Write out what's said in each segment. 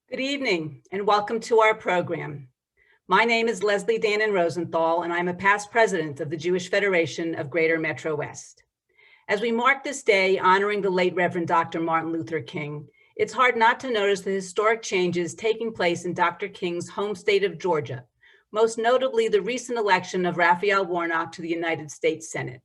Good evening and welcome to our program. My name is Leslie Dannon Rosenthal and I'm a past president of the Jewish Federation of Greater Metro West. As we mark this day honoring the late Reverend Dr. Martin Luther King, it's hard not to notice the historic changes taking place in Dr. King's home state of Georgia, most notably the recent election of Raphael Warnock to the United States Senate.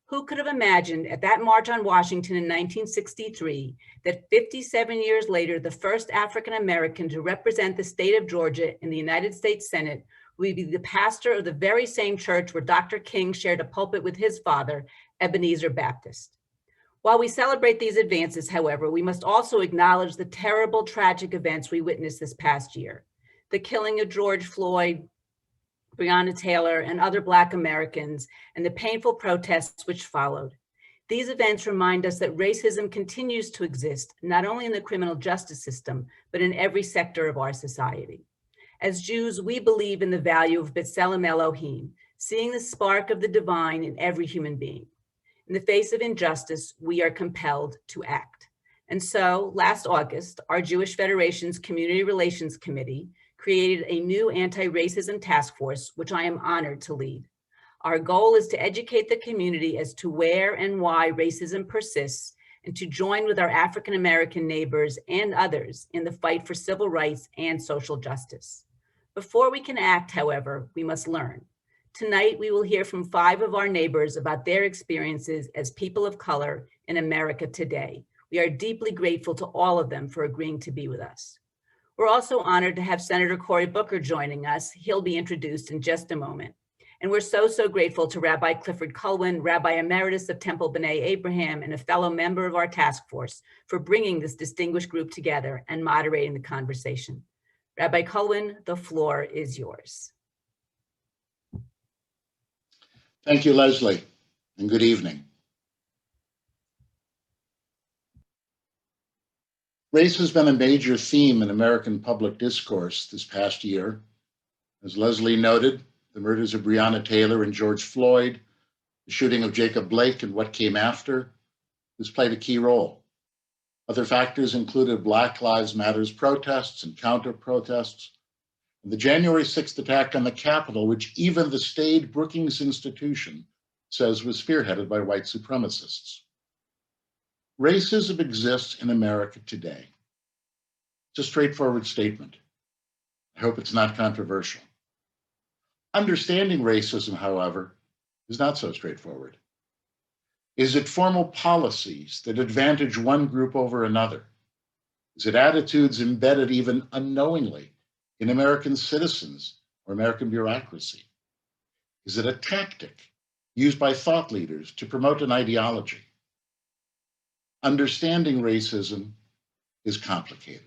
Who could have imagined at that March on Washington in 1963 that 57 years later, the first African-American to represent the state of Georgia in the United States Senate would be the pastor of the very same church where Dr. King shared a pulpit with his father, Ebenezer Baptist. While we celebrate these advances, however, we must also acknowledge the terrible, tragic events we witnessed this past year. The killing of George Floyd, Breonna Taylor, and other Black Americans, and the painful protests which followed. These events remind us that racism continues to exist, not only in the criminal justice system, but in every sector of our society. As Jews, we believe in the value of B'Tselem Elohim, seeing the spark of the divine in every human being. In the face of injustice, we are compelled to act. And so, last August, our Jewish Federation's Community Relations Committee created a new anti-racism task force, which I am honored to lead. Our goal is to educate the community as to where and why racism persists and to join with our African-American neighbors and others in the fight for civil rights and social justice. Before we can act, however, we must learn. Tonight, we will hear from 5 of our neighbors about their experiences as people of color in America today. We are deeply grateful to all of them for agreeing to be with us. We're also honored to have Senator Cory Booker joining us. He'll be introduced in just a moment. And we're so grateful to Rabbi Clifford Culwin, Rabbi Emeritus of Temple B'nai Abraham, and a fellow member of our task force for bringing this distinguished group together and moderating the conversation. Rabbi Culwin, the floor is yours. Thank you, Leslie, and good evening. Race has been a major theme in American public discourse this past year. As Leslie noted, the murders of Breonna Taylor and George Floyd, the shooting of Jacob Blake and what came after, has played a key role. Other factors included Black Lives Matters protests and counter-protests, and the January 6th attack on the Capitol, which even the staid Brookings Institution says was spearheaded by white supremacists. Racism exists in America today. It's a straightforward statement. I hope it's not controversial. Understanding racism, however, is not so straightforward. Is it formal policies that advantage one group over another? Is it attitudes embedded even unknowingly in American citizens or American bureaucracy? Is it a tactic used by thought leaders to promote an ideology? Understanding racism is complicated.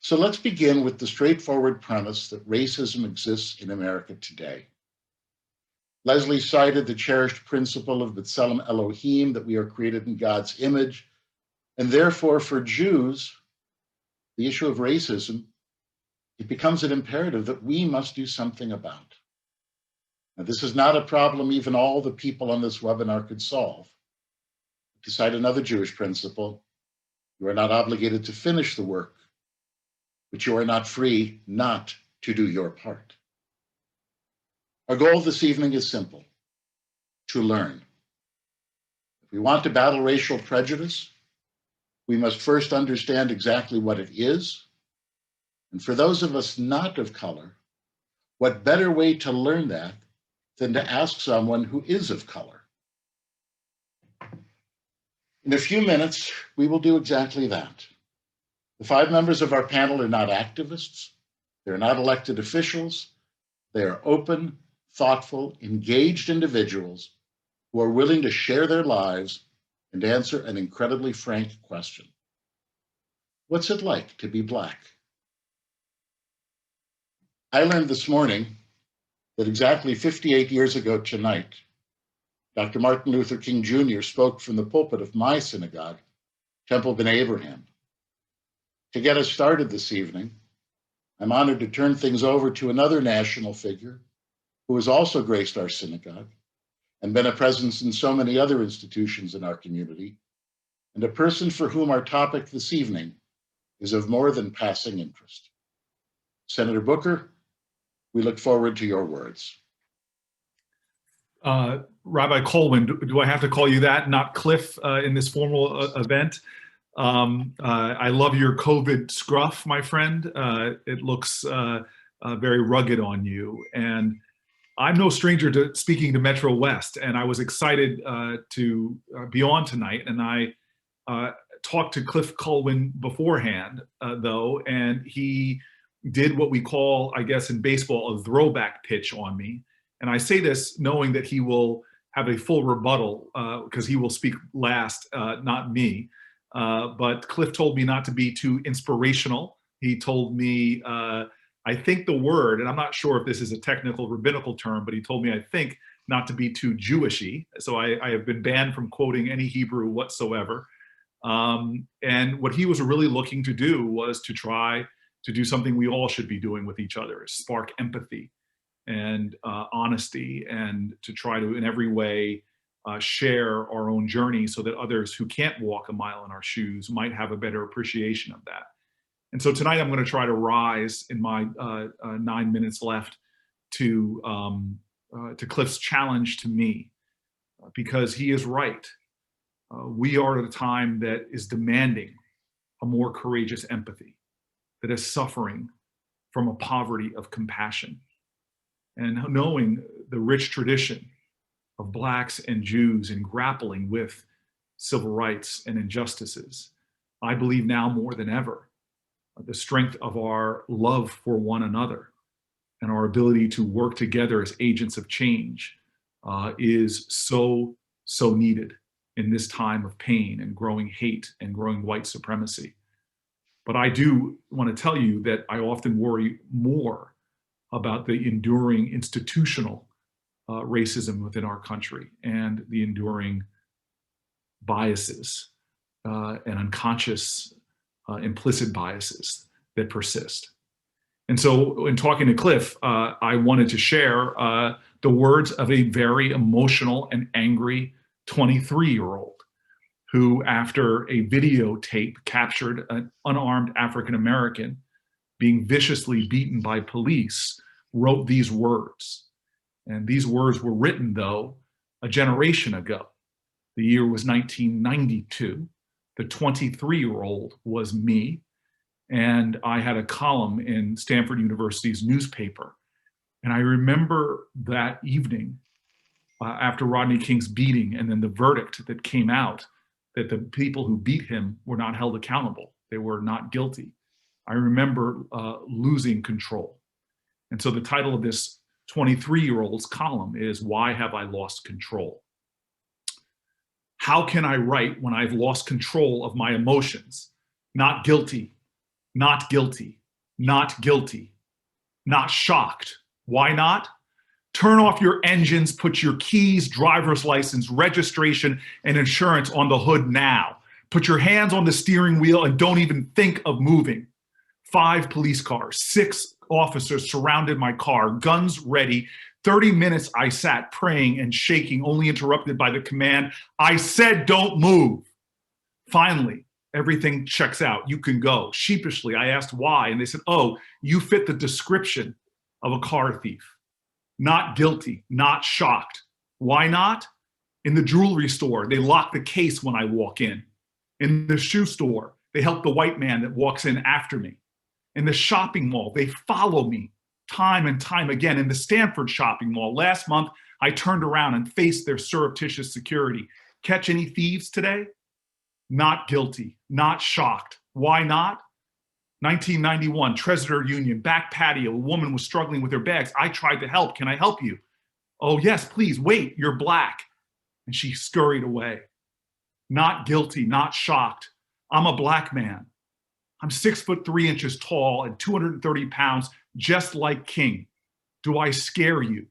So let's begin with the straightforward premise that racism exists in America today. Leslie cited the cherished principle of B'Tselem Elohim, that we are created in God's image, and therefore for Jews, the issue of racism, it becomes an imperative that we must do something about. Now, this is not a problem even all the people on this webinar could solve. To cite another Jewish principle, you are not obligated to finish the work, but you are not free not to do your part. Our goal this evening is simple: to learn. If we want to battle racial prejudice, we must first understand exactly what it is. And for those of us not of color, what better way to learn that than to ask someone who is of color? In a few minutes, we will do exactly that. The 5 members of our panel are not activists. They're not elected officials. They are open, thoughtful, engaged individuals who are willing to share their lives and answer an incredibly frank question. What's it like to be Black? I learned this morning that exactly 58 years ago tonight, Dr. Martin Luther King Jr. spoke from the pulpit of my synagogue, Temple B'nai Abraham. To get us started this evening, I'm honored to turn things over to another national figure who has also graced our synagogue and been a presence in so many other institutions in our community, and a person for whom our topic this evening is of more than passing interest. Senator Booker, we look forward to your words. Rabbi Colwin, do I have to call you that, not Cliff, in this formal event? I love your COVID scruff, my friend. It looks very rugged on you. And I'm no stranger to speaking to Metro West, and I was excited to be on tonight. And I talked to Cliff Colwin beforehand, though, and he did what we call, I guess, in baseball, a throwback pitch on me. And I say this knowing that he will have a full rebuttal because he will speak last, not me. But Cliff told me not to be too inspirational. He told me, I think the word, and I'm not sure if this is a technical rabbinical term, but he told me, I think, not to be too Jewishy. So I have been banned from quoting any Hebrew whatsoever. And what he was really looking to do was to try to do something we all should be doing with each other, spark empathy and honesty, and to try to, in every way, share our own journey so that others who can't walk a mile in our shoes might have a better appreciation of that. And so tonight I'm going to try to rise in my 9 minutes left to Cliff's challenge to me, because he is right. We are at a time that is demanding a more courageous empathy, that is suffering from a poverty of compassion. And knowing the rich tradition of Blacks and Jews in grappling with civil rights and injustices, I believe now more than ever, the strength of our love for one another and our ability to work together as agents of change is so needed in this time of pain and growing hate and growing white supremacy. But I do want to tell you that I often worry more about the enduring institutional racism within our country and the enduring biases and unconscious implicit biases that persist. And so in talking to Cliff, I wanted to share the words of a very emotional and angry 23-year-old who, after a videotape captured an unarmed African-American being viciously beaten by police, wrote these words. And these words were written, though, a generation ago. The year was 1992. The 23-year-old was me. And I had a column in Stanford University's newspaper. And I remember that evening after Rodney King's beating and then the verdict that came out that the people who beat him were not held accountable. They were not guilty. I remember losing control. And so the title of this 23-year-old's column is, Why Have I Lost Control? How can I write when I've lost control of my emotions? Not guilty, not guilty, not guilty, not shocked. Why not? Turn off your engines, put your keys, driver's license, registration, and insurance on the hood now. Put your hands on the steering wheel and don't even think of moving. 5 police cars, 6 officers surrounded my car, guns ready. 30 minutes I sat praying and shaking, only interrupted by the command, I said don't move. Finally, everything checks out. You can go. Sheepishly, I asked why, and they said, oh, you fit the description of a car thief. Not guilty, not shocked. Why not? In the jewelry store, they lock the case when I walk in. In the shoe store, they help the white man that walks in after me. In the shopping mall, they follow me time and time again. In the Stanford shopping mall, last month, I turned around and faced their surreptitious security. Catch any thieves today? Not guilty, not shocked. Why not? 1991, Treasurer Union, back patio, a woman was struggling with her bags. I tried to help. Can I help you? Oh, yes, please, wait, you're Black. And she scurried away. Not guilty, not shocked. I'm a Black man. I'm 6'3" tall and 230 pounds, just like King. Do I scare you?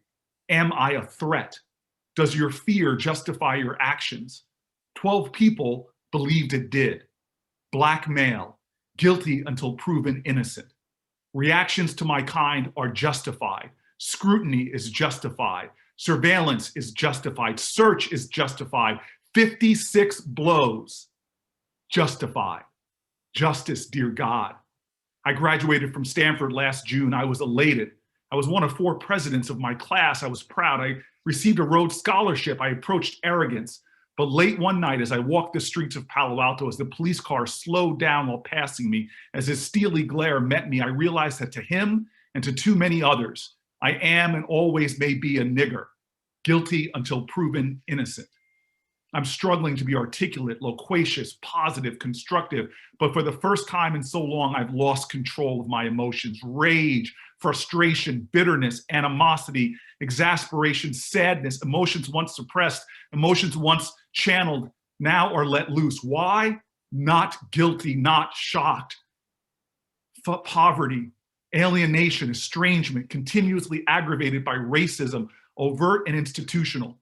Am I a threat? Does your fear justify your actions? 12 people believed it did. Black male, guilty until proven innocent. Reactions to my kind are justified. Scrutiny is justified. Surveillance is justified. Search is justified. 56 blows, justified. Justice, dear God. I graduated from Stanford last June. I was elated. I was one of 4 presidents of my class. I was proud. I received a Rhodes Scholarship. I approached arrogance. But late one night, as I walked the streets of Palo Alto, as the police car slowed down while passing me, as his steely glare met me, I realized that to him and to too many others, I am and always may be a nigger, guilty until proven innocent. I'm struggling to be articulate, loquacious, positive, constructive, but for the first time in so long, I've lost control of my emotions. Rage, frustration, bitterness, animosity, exasperation, sadness, emotions once suppressed, emotions once channeled, now are let loose. Why? Not guilty, not shocked. Poverty, alienation, estrangement, continuously aggravated by racism, overt and institutional.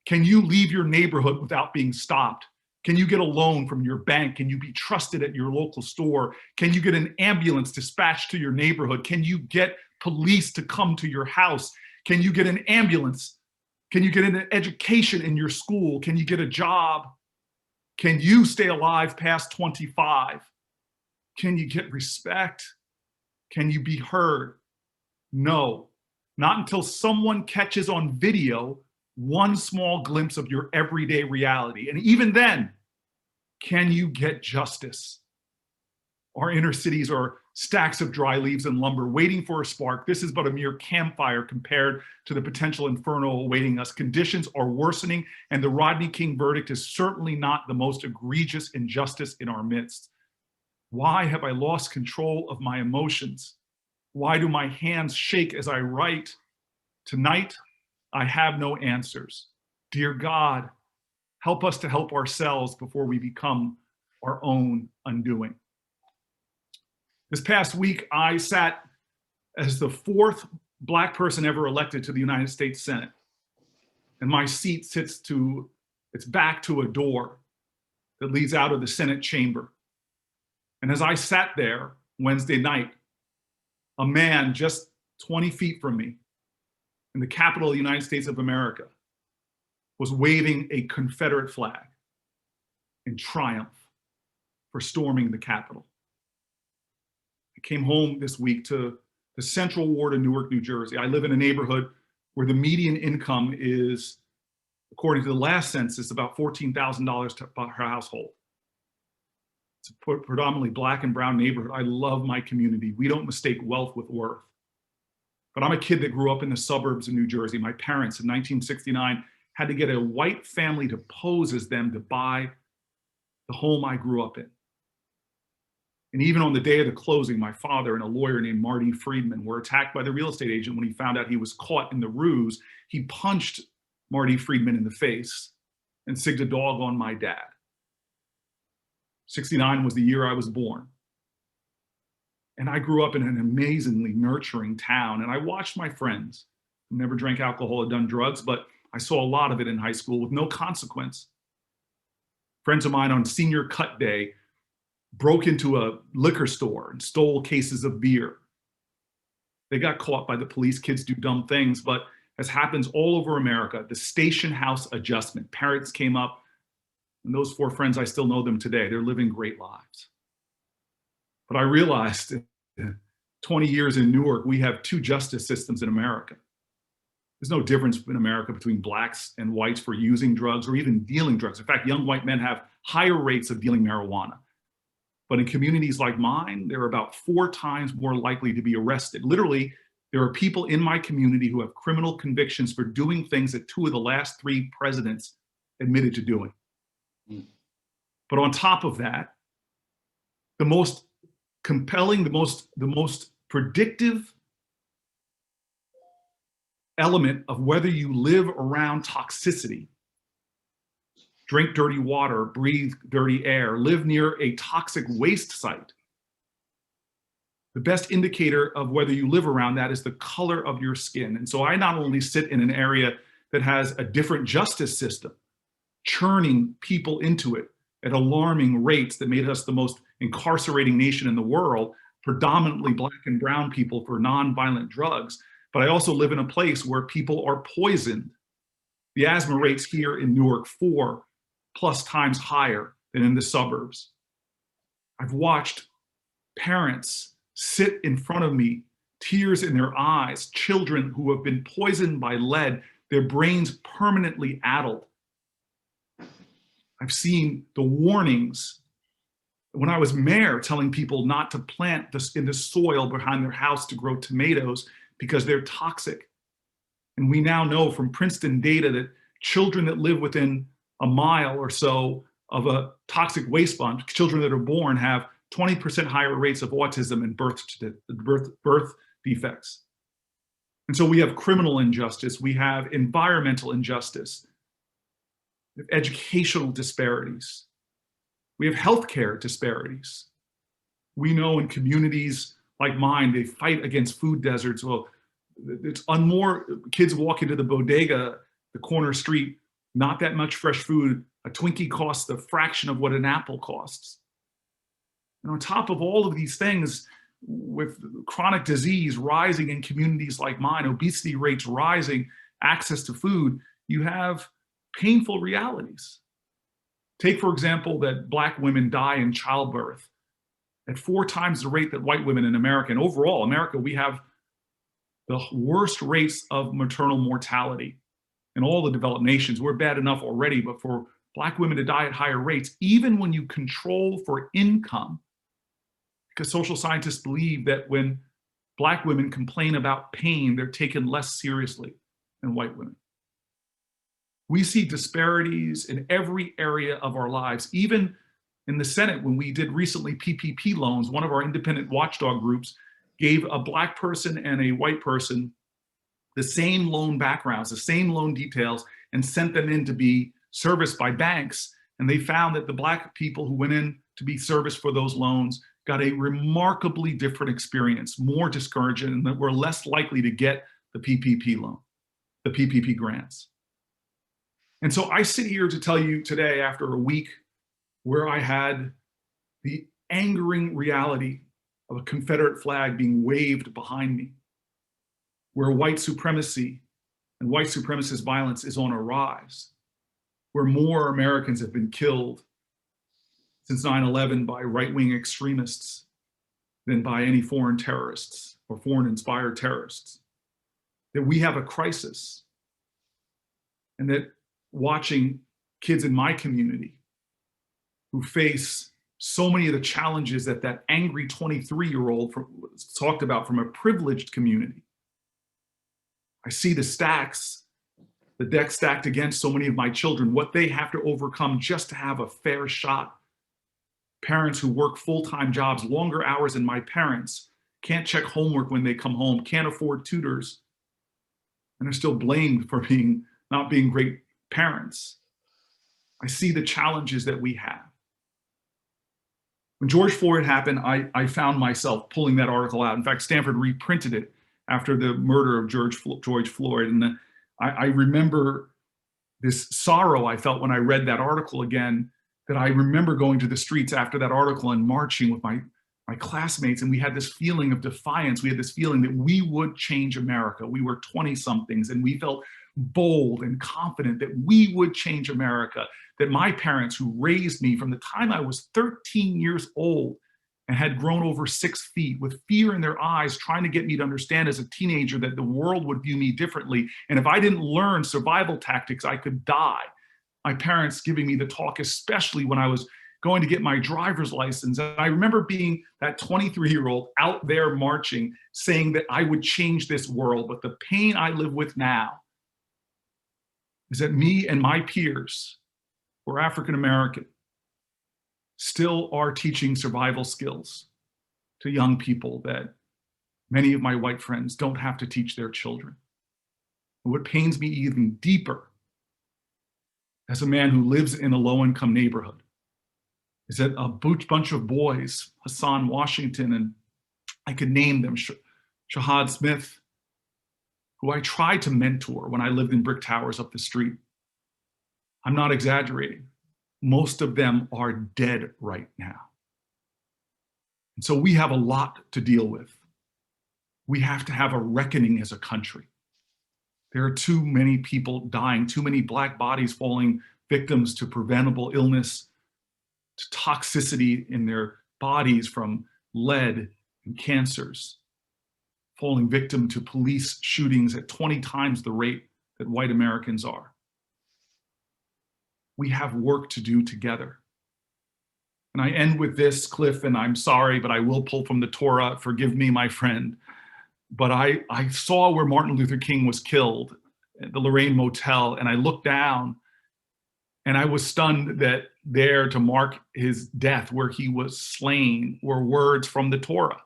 Can you leave your neighborhood without being stopped? Can you get a loan from your bank? Can you be trusted at your local store? Can you get an ambulance dispatched to your neighborhood? Can you get police to come to your house? Can you get an ambulance? Can you get an education in your school? Can you get a job? Can you stay alive past 25? Can you get respect? Can you be heard? No, not until someone catches on video one small glimpse of your everyday reality. And even then, can you get justice? Our inner cities are stacks of dry leaves and lumber waiting for a spark. This is but a mere campfire compared to the potential inferno awaiting us. Conditions are worsening, and the Rodney King verdict is certainly not the most egregious injustice in our midst. Why have I lost control of my emotions? Why do my hands shake as I write? Tonight, I have no answers. Dear God, help us to help ourselves before we become our own undoing. This past week, I sat as the 4th Black person ever elected to the United States Senate. And my seat sits to its back to a door that leads out of the Senate chamber. And as I sat there Wednesday night, a man just 20 feet from me in the capital of the United States of America was waving a Confederate flag in triumph for storming the Capitol. I came home this week to the Central Ward of Newark, New Jersey. I live in a neighborhood where the median income is, according to the last census, about $14,000 per household. It's a predominantly Black and brown neighborhood. I love my community. We don't mistake wealth with worth. But I'm a kid that grew up in the suburbs of New Jersey. My parents in 1969 had to get a white family to pose as them to buy the home I grew up in. And even on the day of the closing, my father and a lawyer named Marty Friedman were attacked by the real estate agent when he found out he was caught in the ruse. He punched Marty Friedman in the face and sigged a dog on my dad. 69 was the year I was born. And I grew up in an amazingly nurturing town. And I watched my friends who never drank alcohol or done drugs, but I saw a lot of it in high school with no consequence. Friends of mine on senior cut day broke into a liquor store and stole cases of beer. They got caught by the police. Kids do dumb things, but as happens all over America, the station house adjustment. Parents came up, and those 4 friends, I still know them today. They're living great lives. But I realized 20 years in Newark, we have 2 justice systems in America. There's no difference in America between Blacks and whites for using drugs or even dealing drugs. In fact, young white men have higher rates of dealing marijuana. But in communities like mine, they're about 4 times more likely to be arrested. Literally, there are people in my community who have criminal convictions for doing things that 2 of the last 3 presidents admitted to doing. But on top of that, the most compelling, the most predictive element of whether you live around toxicity, drink dirty water, breathe dirty air, live near a toxic waste site, the best indicator of whether you live around that is the color of your skin. And so I not only sit in an area that has a different justice system, churning people into it at alarming rates that made us the most incarcerating nation in the world, predominantly Black and brown people for nonviolent drugs. But I also live in a place where people are poisoned. The asthma rates here in Newark 4+ times higher than in the suburbs. I've watched parents sit in front of me, tears in their eyes, children who have been poisoned by lead, their brains permanently addled. I've seen the warnings when I was mayor telling people not to plant this in the soil behind their house to grow tomatoes because they're toxic. And we now know from Princeton data that children that live within a mile or so of a toxic waste dump, children that are born, have 20% higher rates of autism and birth defects. And so we have criminal injustice, we have environmental injustice, we have educational disparities, we have healthcare disparities. We know in communities like mine, they fight against food deserts. Well, it's on more kids walk into the bodega, the corner street, not that much fresh food. A Twinkie costs a fraction of what an apple costs. And on top of all of these things, with chronic disease rising in communities like mine, obesity rates rising, access to food, you have painful realities. Take, for example, that Black women die in childbirth at 4 times the rate that white women in America. And overall, America, we have the worst rates of maternal mortality in all the developed nations. We're bad enough already, but for Black women to die at higher rates, even when you control for income, because social scientists believe that when Black women complain about pain, they're taken less seriously than white women. We see disparities in every area of our lives. Even in the Senate, when we did recently PPP loans, one of our independent watchdog groups gave a Black person and a white person the same loan backgrounds, the same loan details, and sent them in to be serviced by banks. And they found that the Black people who went in to be serviced for those loans got a remarkably different experience, more discouraging, and that were less likely to get the PPP loan, the PPP grants. And so I sit here to tell you today, after a week where I had the angering reality of a Confederate flag being waved behind me, where white supremacy and white supremacist violence is on a rise, where more Americans have been killed since 9/11 by right-wing extremists than by any foreign terrorists or foreign-inspired terrorists, that we have a crisis, and that watching kids in my community who face so many of the challenges that that angry 23-year-old talked about from a privileged community. I see the stacks, the deck stacked against so many of my children, what they have to overcome just to have a fair shot. Parents who work full-time jobs, longer hours than my parents, can't check homework when they come home, can't afford tutors, and are still blamed for not being great parents. I see the challenges that we have. When George Floyd happened, I found myself pulling that article out. In fact, Stanford reprinted it after the murder of George Floyd. And I remember this sorrow I felt when I read that article again, that I remember going to the streets after that article and marching with my classmates, and we had this feeling of defiance. We had this feeling that we would change America. We were 20-somethings, and we felt bold and confident that we would change America, that my parents, who raised me from the time I was 13 years old and had grown over 6 feet, with fear in their eyes, trying to get me to understand as a teenager that the world would view me differently. And if I didn't learn survival tactics, I could die. My parents giving me the talk, especially when I was going to get my driver's license. And I remember being that 23-year-old out there marching, saying that I would change this world. But the pain I live with now is that me and my peers, who are African-American, still are teaching survival skills to young people that many of my white friends don't have to teach their children. And what pains me even deeper, as a man who lives in a low-income neighborhood, is that a bunch of boys, Hassan Washington, and I could name them, Shahad Smith, who I tried to mentor when I lived in brick towers up the street. I'm not exaggerating. Most of them are dead right now. And so we have a lot to deal with. We have to have a reckoning as a country. There are too many people dying, too many Black bodies falling victims to preventable illness, to toxicity in their bodies from lead and cancers, falling victim to police shootings at 20 times the rate that white Americans are. We have work to do together. And I end with this, Cliff, and I'm sorry, but I will pull from the Torah. Forgive me, my friend. But I saw where Martin Luther King was killed at the Lorraine Motel, and I looked down and I was stunned that there to mark his death, where he was slain, were words from the Torah.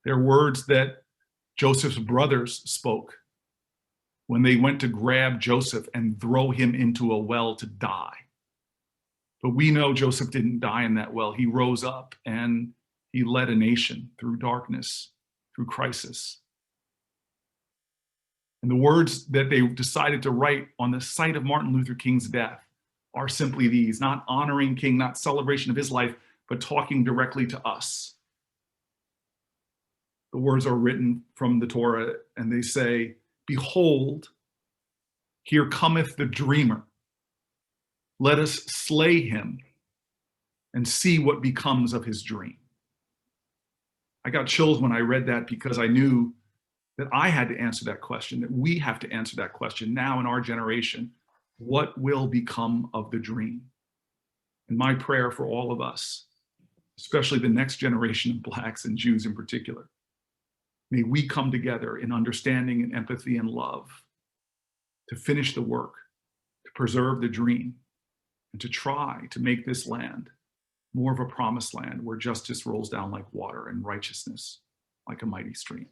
They're words that Joseph's brothers spoke when they went to grab Joseph and throw him into a well to die. But we know Joseph didn't die in that well. He rose up and he led a nation through darkness, through crisis. And the words that they decided to write on the site of Martin Luther King's death are simply these: not honoring King, not celebration of his life, but talking directly to us. The words are written from the Torah, and they say, "Behold, here cometh the dreamer. Let us slay him and see what becomes of his dream." I got chills when I read that, because I knew that I had to answer that question, that we have to answer that question now in our generation. What will become of the dream? And my prayer for all of us, especially the next generation of Blacks and Jews in particular, may we come together in understanding and empathy and love to finish the work, to preserve the dream, and to try to make this land more of a promised land where justice rolls down like water and righteousness like a mighty stream.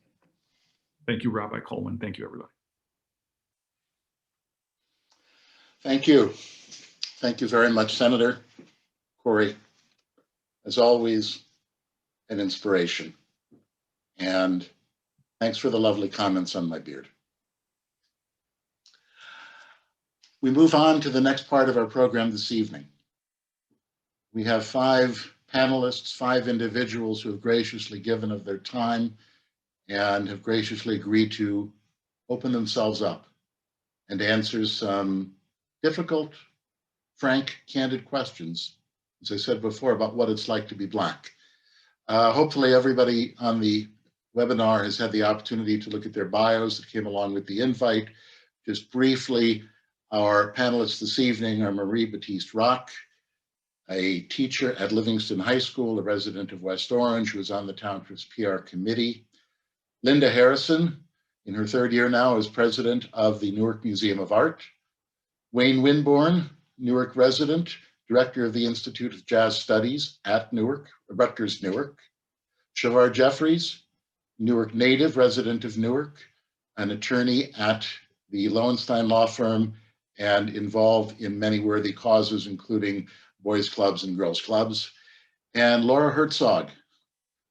Thank you, Rabbi Coleman. Thank you, everybody. Thank you. Thank you very much, Senator Corey. As always, an inspiration. And thanks for the lovely comments on my beard. We move on to the next part of our program this evening. We have 5 panelists, 5 individuals who have graciously given of their time and have graciously agreed to open themselves up and answer some difficult, frank, candid questions, as I said before, about what it's like to be Black. Hopefully everybody on the webinar has had the opportunity to look at their bios that came along with the invite. Just briefly, our panelists this evening are Marie Batiste Rock, a teacher at Livingston High School, a resident of West Orange, who is on the township's PR committee. Linda Harrison, in her 3rd year now as president of the Newark Museum of Art. Wayne Winborn, Newark resident, director of the Institute of Jazz Studies at Newark, Rutgers, Newark. Shavar Jeffries, Newark native, resident of Newark, an attorney at the Lowenstein Law Firm and involved in many worthy causes, including boys clubs and girls clubs. And Laura Herzog,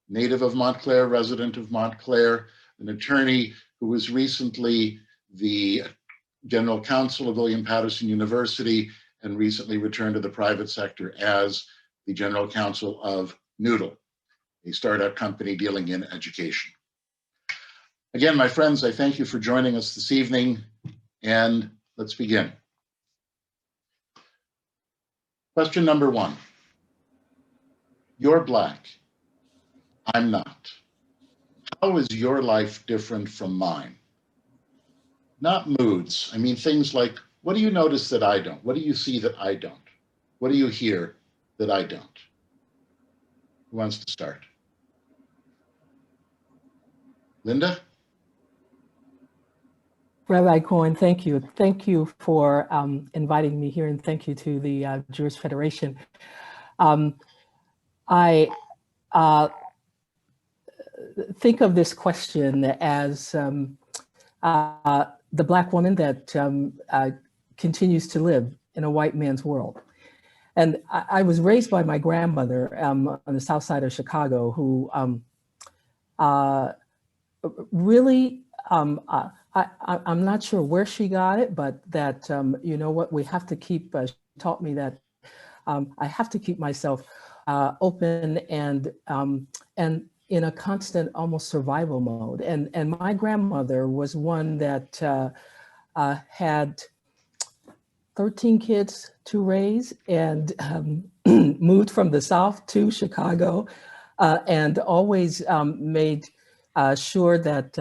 native of Montclair, resident of Montclair, an attorney who was recently the general counsel of William Patterson University and recently returned to the private sector as the general counsel of Noodle, a startup company dealing in education. Again, my friends, I thank you for joining us this evening, and let's begin. Question number 1. You're Black. I'm not. How is your life different from mine? Not moods. I mean, things like, what do you notice that I don't? What do you see that I don't? What do you hear that I don't? Who wants to start? Linda? Rabbi Cohen, thank you. Thank you for inviting me here, and thank you to the Jewish Federation. I think of this question as the Black woman that continues to live in a white man's world. And I was raised by my grandmother on the south side of Chicago, who really, I'm not sure where she got it, but that, you know what, we have to keep, she taught me that I have to keep myself open and in a constant, almost survival mode. And my grandmother was one that had 13 kids to raise, and moved from the South to Chicago, and always made sure that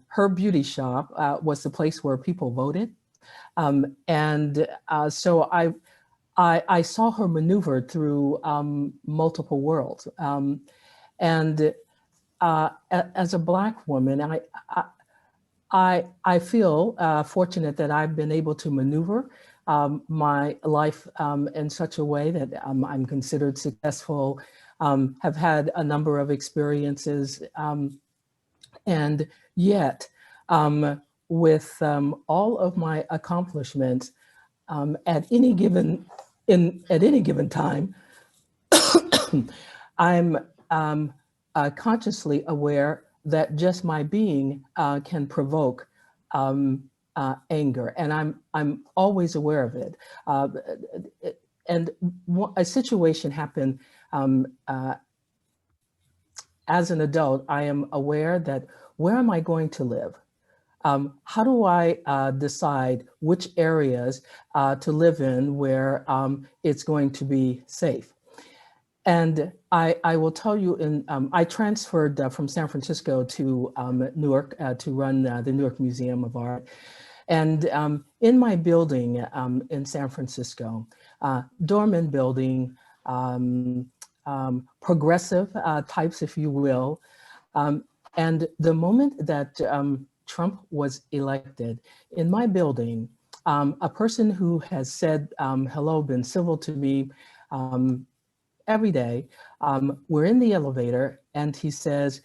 her beauty shop was the place where people voted. So I saw her maneuver through multiple worlds. And as a Black woman, I feel fortunate that I've been able to maneuver my life in such a way that I'm considered successful, have had a number of experiences, and yet with all of my accomplishments at any given time, I'm consciously aware that just my being can provoke anger, and I'm always aware of it. And a situation happened as an adult. I am aware that where am I going to live? How do I decide which areas to live in where it's going to be safe? And I will tell you, I transferred from San Francisco to Newark to run the Newark Museum of Art. And in my building in San Francisco, doorman building, progressive types, if you will. And the moment that Trump was elected, in my building, a person who has said hello, been civil to me every day, we're in the elevator and he says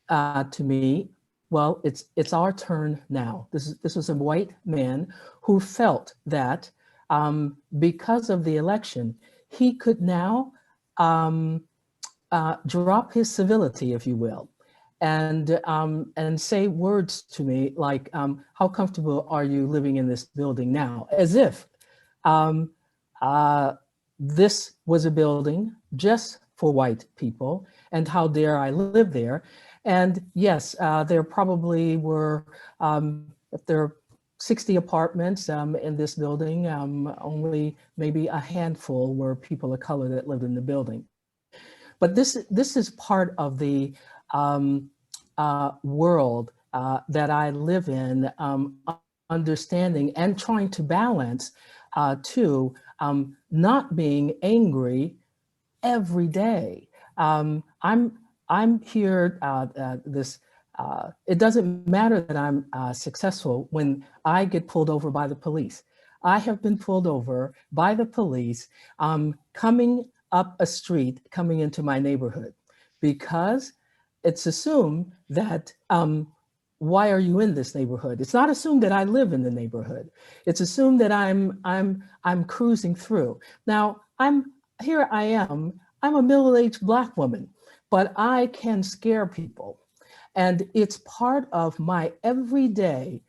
to me, well, it's our turn now. This was a white man who felt that because of the election, he could now drop his civility, if you will, and say words to me like, how comfortable are you living in this building now? As if this was a building just for white people, and how dare I live there. And yes, there probably were, if there are 60 apartments in this building, only maybe a handful were people of color that lived in the building. But this is part of the world that I live in, understanding and trying to balance to not being angry every day. I'm here, it doesn't matter that I'm successful when I get pulled over by the police. I have been pulled over by the police coming up a street, coming into my neighborhood, because it's assumed that, why are you in this neighborhood? It's not assumed that I live in the neighborhood. It's assumed that I'm cruising through. Now, here I am, I'm a middle-aged Black woman, but I can scare people. And it's part of my everyday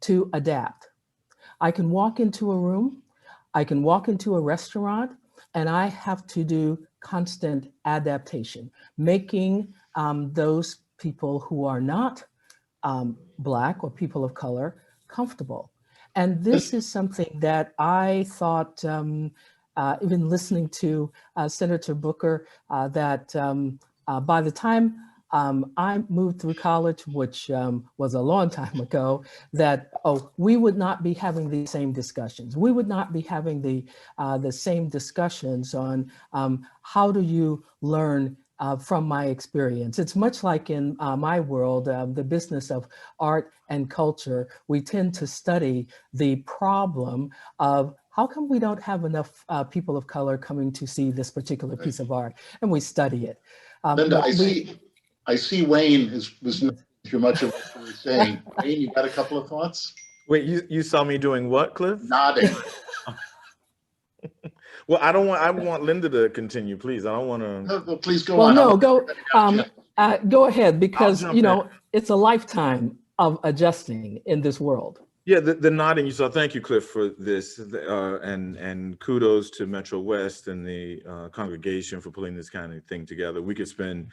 to adapt. I can walk into a room, I can walk into a restaurant, and I have to do constant adaptation, making those people who are not Black or people of color comfortable. And this is something that I thought, even listening to Senator Booker, that by the time I moved through college, which was a long time ago, that, we would not be having these same discussions. We would not be having the same discussions on how do you learn from my experience. It's much like in my world, the business of art and culture, we tend to study the problem of how come we don't have enough people of color coming to see this particular piece of art, and we study it. Linda, I see Wayne was not through much of what you were saying. Wayne, you got a couple of thoughts? Wait, you saw me doing what, Cliff? Nodding. Well, I want Linda to continue, please. I don't want to. No, please go Well, on. no, go ahead, because jump in. it's a lifetime of adjusting in this world. Yeah, the nodding you saw. Thank you, Cliff, for this, and kudos to Metro West and the congregation for pulling this kind of thing together. We could spend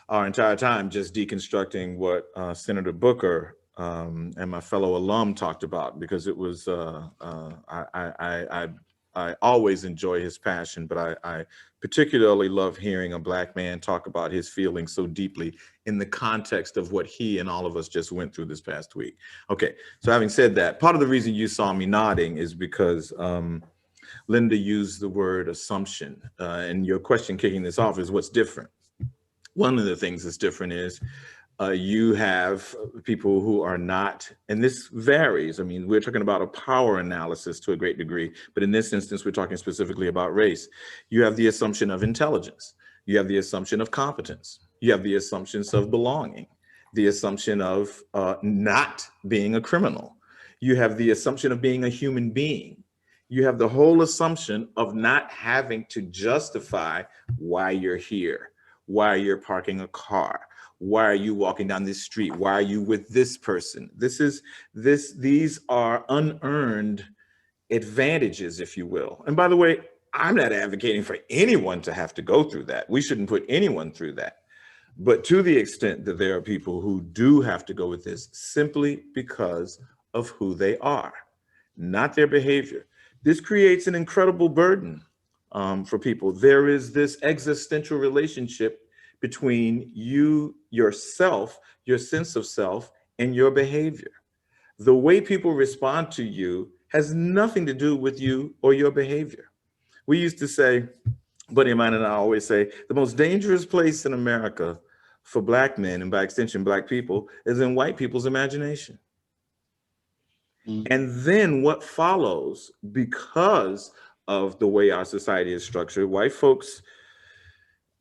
our entire time just deconstructing what Senator Booker and my fellow alum talked about, because it was I I always enjoy his passion, but I particularly love hearing a Black man talk about his feelings so deeply in the context of what he and all of us just went through this past week. Okay, so having said that, part of the reason you saw me nodding is because Linda used the word assumption, and your question kicking this off is what's different. One of the things that's different is you have people who are not, and this varies. I mean, we're talking about a power analysis to a great degree, but in this instance, we're talking specifically about race. You have the assumption of intelligence. You have the assumption of competence. You have the assumptions of belonging, the assumption of not being a criminal. You have the assumption of being a human being. You have the whole assumption of not having to justify why you're here, why you're parking a car, why are you walking down this street, why are you with this person. These are unearned advantages, if you will. And by the way, I'm not advocating for anyone to have to go through that. We shouldn't put anyone through that. But to the extent that there are people who do have to go with this simply because of who they are, not their behavior, this creates an incredible burden for people. There is this existential relationship between you, yourself, your sense of self, and your behavior. The way people respond to you has nothing to do with you or your behavior. We used to say, buddy of mine and I always say, the most dangerous place in America for Black men, and by extension, Black people, is in white people's imagination. And then what follows, because of the way our society is structured, white folks,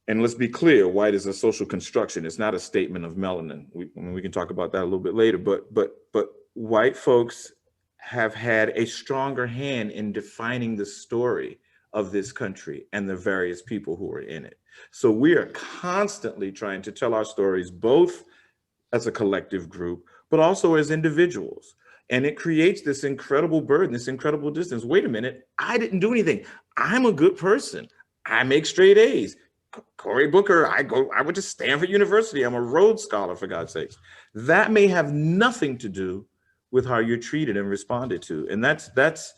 and let's be clear, white is a social construction. It's not a statement of melanin. We can talk about that a little bit later, but white folks have had a stronger hand in defining the story of this country and the various people who are in it. So we are constantly trying to tell our stories, both as a collective group, but also as individuals. And it creates this incredible burden, this incredible distance. Wait a minute, I didn't do anything. I'm a good person. I make straight A's. Cory Booker, I went to Stanford University. I'm a Rhodes Scholar, for God's sakes. That may have nothing to do with how you're treated and responded to. And that's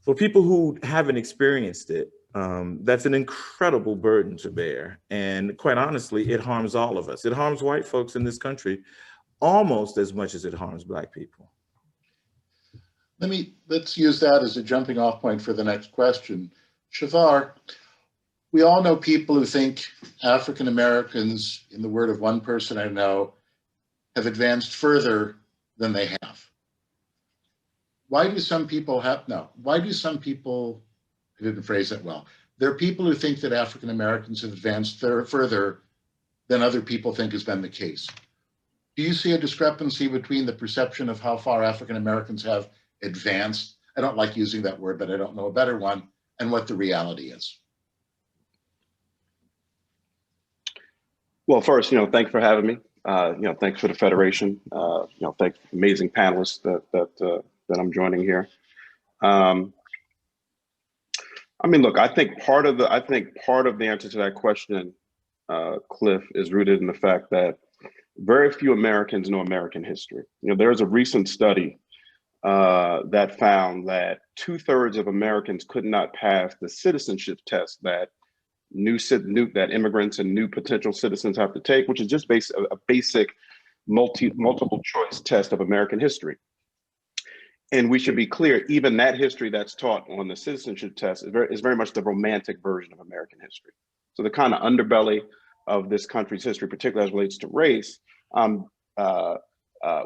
for people who haven't experienced it, that's an incredible burden to bear. And quite honestly, it harms all of us. It harms white folks in this country almost as much as it harms Black people. Let's use that as a jumping off point for the next question. Shavar, we all know people who think African Americans, in the word of one person I know, have advanced further than they have. Why do some people, I didn't phrase that well. There are people who think that African Americans have advanced further than other people think has been the case. Do you see a discrepancy between the perception of how far African Americans have advanced? I don't like using that word, but I don't know a better one, and what the reality is. Well, first, thanks for having me. Thanks for the Federation. Thanks amazing panelists that I'm joining here. Look, I think part of the answer to that question, Cliff, is rooted in the fact that very few Americans know American history. There's a recent study that found that 2/3 of Americans could not pass the citizenship test that that immigrants and new potential citizens have to take, which is just a basic multiple choice test of American history. And we should be clear, even that history that's taught on the citizenship test is very much the romantic version of American history. So the kind of underbelly of this country's history, particularly as it relates to race,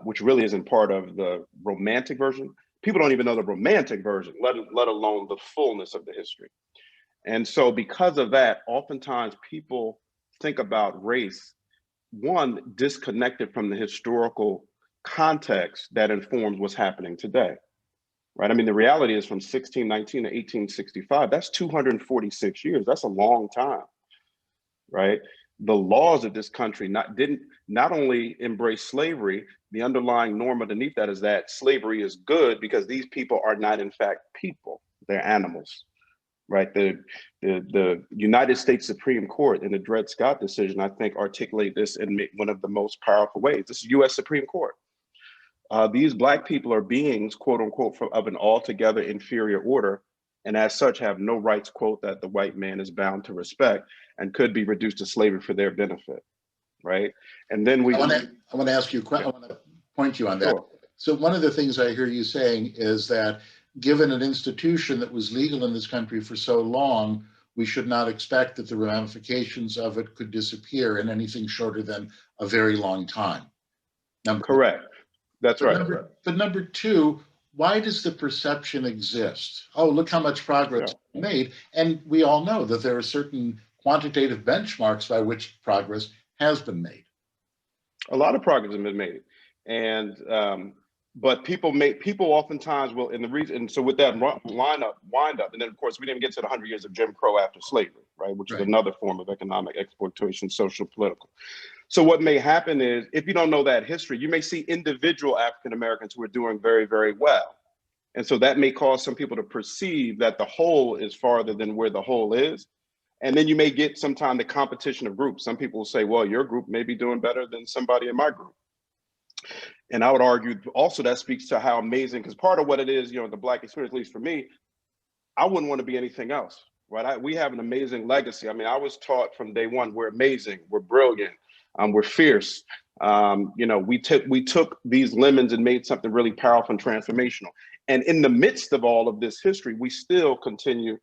which really isn't part of the romantic version. People don't even know the romantic version, let alone the fullness of the history. And so because of that, oftentimes people think about race, one, disconnected from the historical context that informs what's happening today, right? The reality is from 1619 to 1865, that's 246 years. That's a long time, right? The laws of this country not only embrace slavery, the underlying norm underneath that is that slavery is good because these people are not in fact people, they're animals, right? The United States Supreme Court in the Dred Scott decision, I think, articulate this in one of the most powerful ways. This is US Supreme Court. These Black people are beings, quote unquote, of an altogether inferior order and as such have no rights, quote, that the white man is bound to respect, and could be reduced to slavery for their benefit, right? And then we— I want to ask you, I want to point you on that. Sure. So one of the things I hear you saying is that given an institution that was legal in this country for so long, we should not expect that the ramifications of it could disappear in anything shorter than a very long time. Correct. That's right. But number two, why does the perception exist? Oh, look how much progress made. And we all know that there are certain quantitative benchmarks by which progress has been made. A lot of progress has been made. And but people oftentimes will, and the reason, and so with that wind up, and then of course we didn't get to the 100 years of Jim Crow after slavery, right? Which is another form of economic exploitation, social, political. So what may happen is, if you don't know that history, you may see individual African Americans who are doing very, very well. And so that may cause some people to perceive that the whole is farther than where the whole is. And then you may get sometimes the competition of groups. Some people will say, well, your group may be doing better than somebody in my group. And I would argue also that speaks to how amazing, because part of what it is, the Black experience, at least for me, I wouldn't want to be anything else, right? We have an amazing legacy. I mean, I was taught from day one, we're amazing, we're brilliant, we're fierce. We took these lemons and made something really powerful and transformational. And in the midst of all of this history, we still continue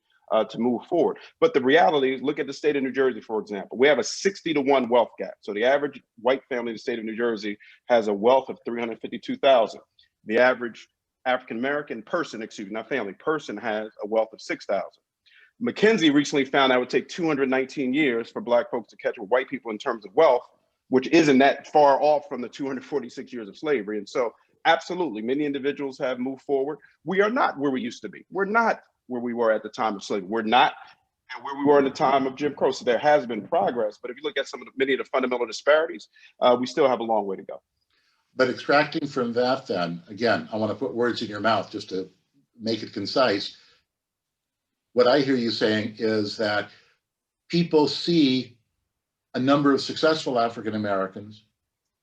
to move forward. But the reality is, look at the state of New Jersey, for example. We have a 60-to-1 wealth gap. So the average white family in the state of New Jersey has a wealth of $352,000. The average African-American person, not family, person has a wealth of $6,000. McKinsey recently found that it would take 219 years for Black folks to catch up with white people in terms of wealth, which isn't that far off from the 246 years of slavery. And so absolutely, many individuals have moved forward. We are not where we used to be. We're not where we were at the time of slavery. We're not where we were in the time of Jim Crow. So there has been progress, but if you look at many of the fundamental disparities, we still have a long way to go. But extracting from that then, again, I want to put words in your mouth just to make it concise. What I hear you saying is that people see a number of successful African Americans,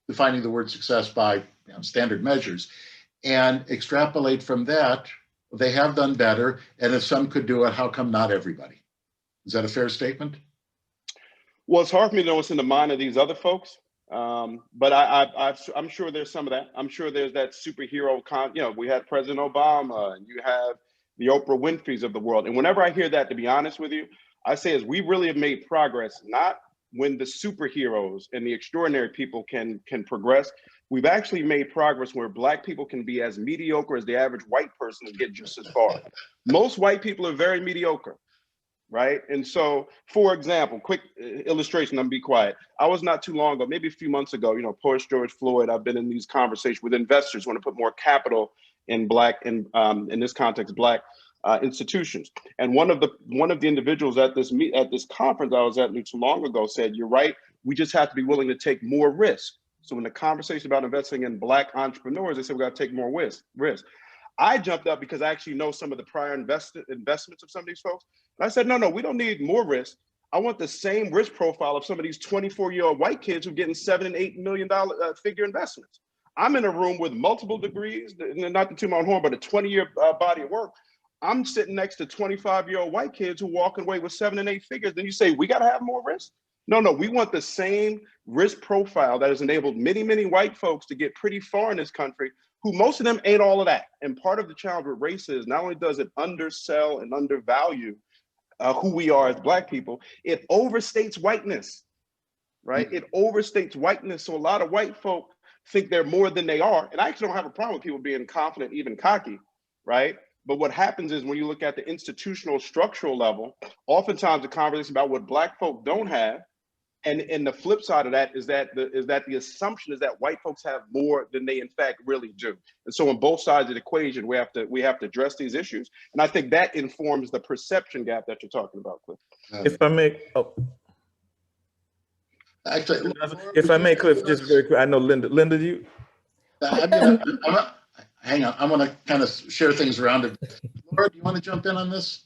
defining the word success by standard measures, and extrapolate from that, they have done better, and if some could do it, how come not everybody? Is that a fair statement? Well, it's hard for me to know what's in the mind of these other folks, but I'm sure there's some of that. I'm sure there's that superhero we had President Obama, and you have the Oprah Winfreys of the world. And whenever I hear that, to be honest with you, I say is we really have made progress, not when the superheroes and the extraordinary people can progress. We've actually made progress where Black people can be as mediocre as the average white person and get just as far. Most white people are very mediocre, right? And so, for example, quick illustration, I'm be quiet. I was not too long ago, maybe a few months ago, post George Floyd, I've been in these conversations with investors who want to put more capital in in this context, Black institutions. And one of the individuals at this conference I was at not too long ago said, "You're right. We just have to be willing to take more risk." So in the conversation about investing in Black entrepreneurs, they said we got to take more risk. I jumped up because I actually know some of the prior investments of some of these folks. And I said, no, we don't need more risk. I want the same risk profile of some of these 24-year-old white kids who are getting $7 and $8 million figure investments. I'm in a room with multiple degrees, not to toot my own horn, but a 20-year body of work. I'm sitting next to 25-year-old white kids who are walking away with 7 and 8 figures. Then you say, we got to have more risk? No, we want the same risk profile that has enabled many, many white folks to get pretty far in this country, who most of them ain't all of that. And part of the challenge with race is not only does it undersell and undervalue who we are as Black people, it overstates whiteness, right? It overstates whiteness. So a lot of white folk think they're more than they are. And I actually don't have a problem with people being confident, even cocky, right? But what happens is when you look at the institutional structural level, oftentimes the conversation about what Black folk don't have, and the flip side of that is that the assumption is that white folks have more than they in fact really do. And so on both sides of the equation, we have to address these issues. And I think that informs the perception gap that you're talking about, Cliff. If I may, Actually, if I may, Cliff, just very quick. I know Linda, you. Hang on. I'm going to kind of share things around a bit. Laura, do you want to jump in on this?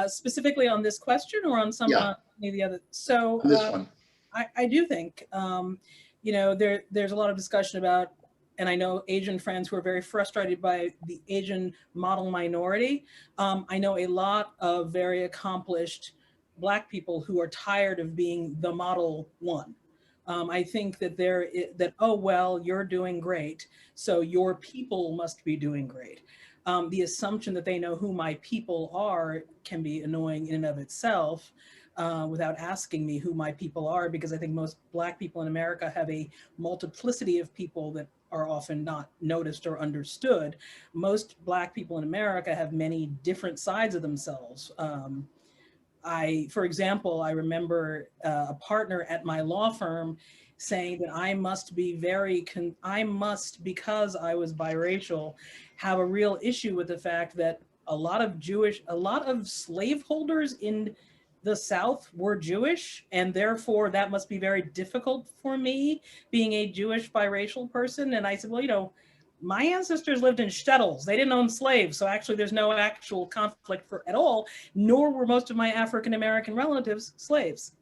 Specifically on this question or on some of the other? So this one. I do think, there's a lot of discussion about and I know Asian friends who are very frustrated by the Asian model minority. I know a lot of very accomplished Black people who are tired of being the model one. I think that oh, well, you're doing great, so your people must be doing great. The assumption that they know who my people are can be annoying in and of itself, without asking me who my people are, because I think most Black people in America have a multiplicity of people that are often not noticed or understood. Most Black people in America have many different sides of themselves. For example, I remember a partner at my law firm saying that I must be because I was biracial, have a real issue with the fact that a lot of slaveholders in the South were Jewish, and therefore that must be very difficult for me being a Jewish biracial person. And I said, well, my ancestors lived in shtetls. They didn't own slaves. So actually there's no actual conflict at all, nor were most of my African-American relatives slaves.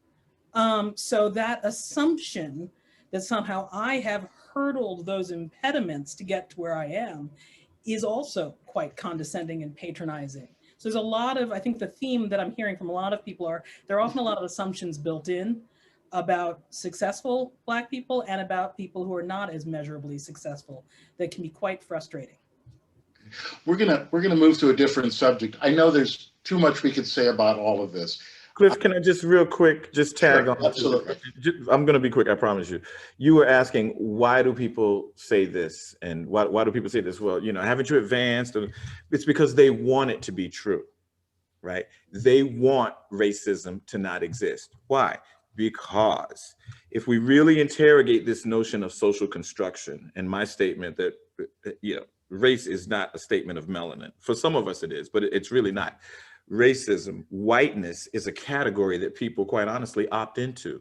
So that assumption that somehow I have hurdled those impediments to get to where I am is also quite condescending and patronizing. So there's a lot of, I think the theme that I'm hearing from a lot of people there are often a lot of assumptions built in about successful Black people and about people who are not as measurably successful that can be quite frustrating. We're gonna move to a different subject. I know there's too much we could say about all of this. Cliff, can I just real quick just tag Sure, on? absolutely. I'm going to be quick, I promise you. You were asking, why do people say this? And why do people say this? Well, haven't you advanced? It's because they want it to be true, right? They want racism to not exist. Why? Because if we really interrogate this notion of social construction, and my statement that, race is not a statement of melanin. For some of us it is, but it's really not. Racism, whiteness is a category that people quite honestly opt into.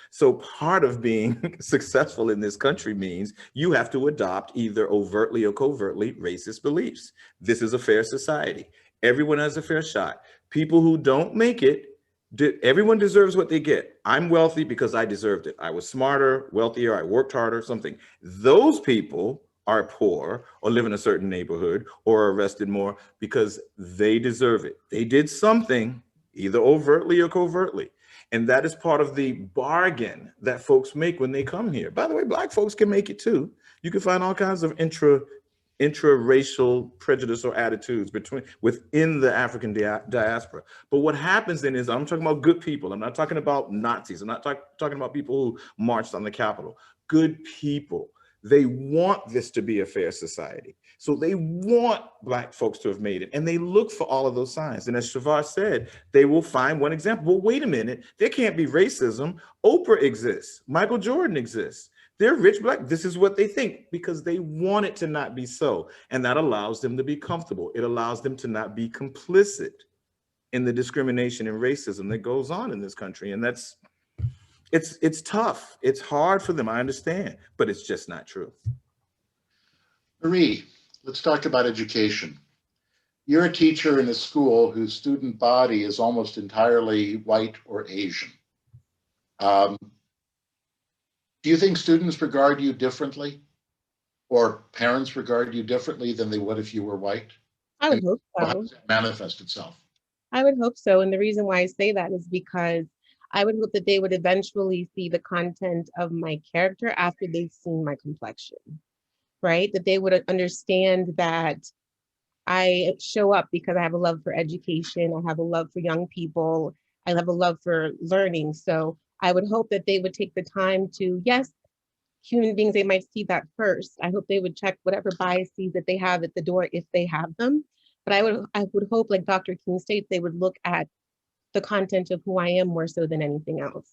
So part of being successful in this country means you have to adopt either overtly or covertly racist beliefs. This is a fair society. Everyone has a fair shot. People who don't make it, everyone deserves what they get. I'm wealthy because I deserved it. I was smarter, wealthier, I worked harder, something. Those people are poor or live in a certain neighborhood or are arrested more because they deserve it. They did something, either overtly or covertly. And that is part of the bargain that folks make when they come here. By the way, Black folks can make it too. You can find all kinds of intra-racial prejudice or attitudes within the African diaspora. But what happens then is, I'm talking about good people. I'm not talking about Nazis. I'm not talking about people who marched on the Capitol. Good people. They want this to be a fair society. So they want Black folks to have made it, and they look for all of those signs. And as Shavar said, they will find one example. Well, wait a minute, there can't be racism. Oprah exists, Michael Jordan exists. They're rich Black, this is what they think, because they want it to not be so. And that allows them to be comfortable. It allows them to not be complicit in the discrimination and racism that goes on in this country. And it's tough. It's hard for them, I understand, but it's just not true. Marie, let's talk about education. You're a teacher in a school whose student body is almost entirely white or Asian. Do you think students regard you differently, or parents regard you differently than they would if you were white? I would hope so. How does that manifest itself? I would hope so. And the reason why I say that is because I would hope that they would eventually see the content of my character after they've seen my complexion, right? That they would understand that I show up because I have a love for education. I have a love for young people. I have a love for learning. So I would hope that they would take the time to, yes, human beings, they might see that first. I hope they would check whatever biases that they have at the door if they have them. But I would hope, like Dr. King states, they would look at the content of who I am more so than anything else.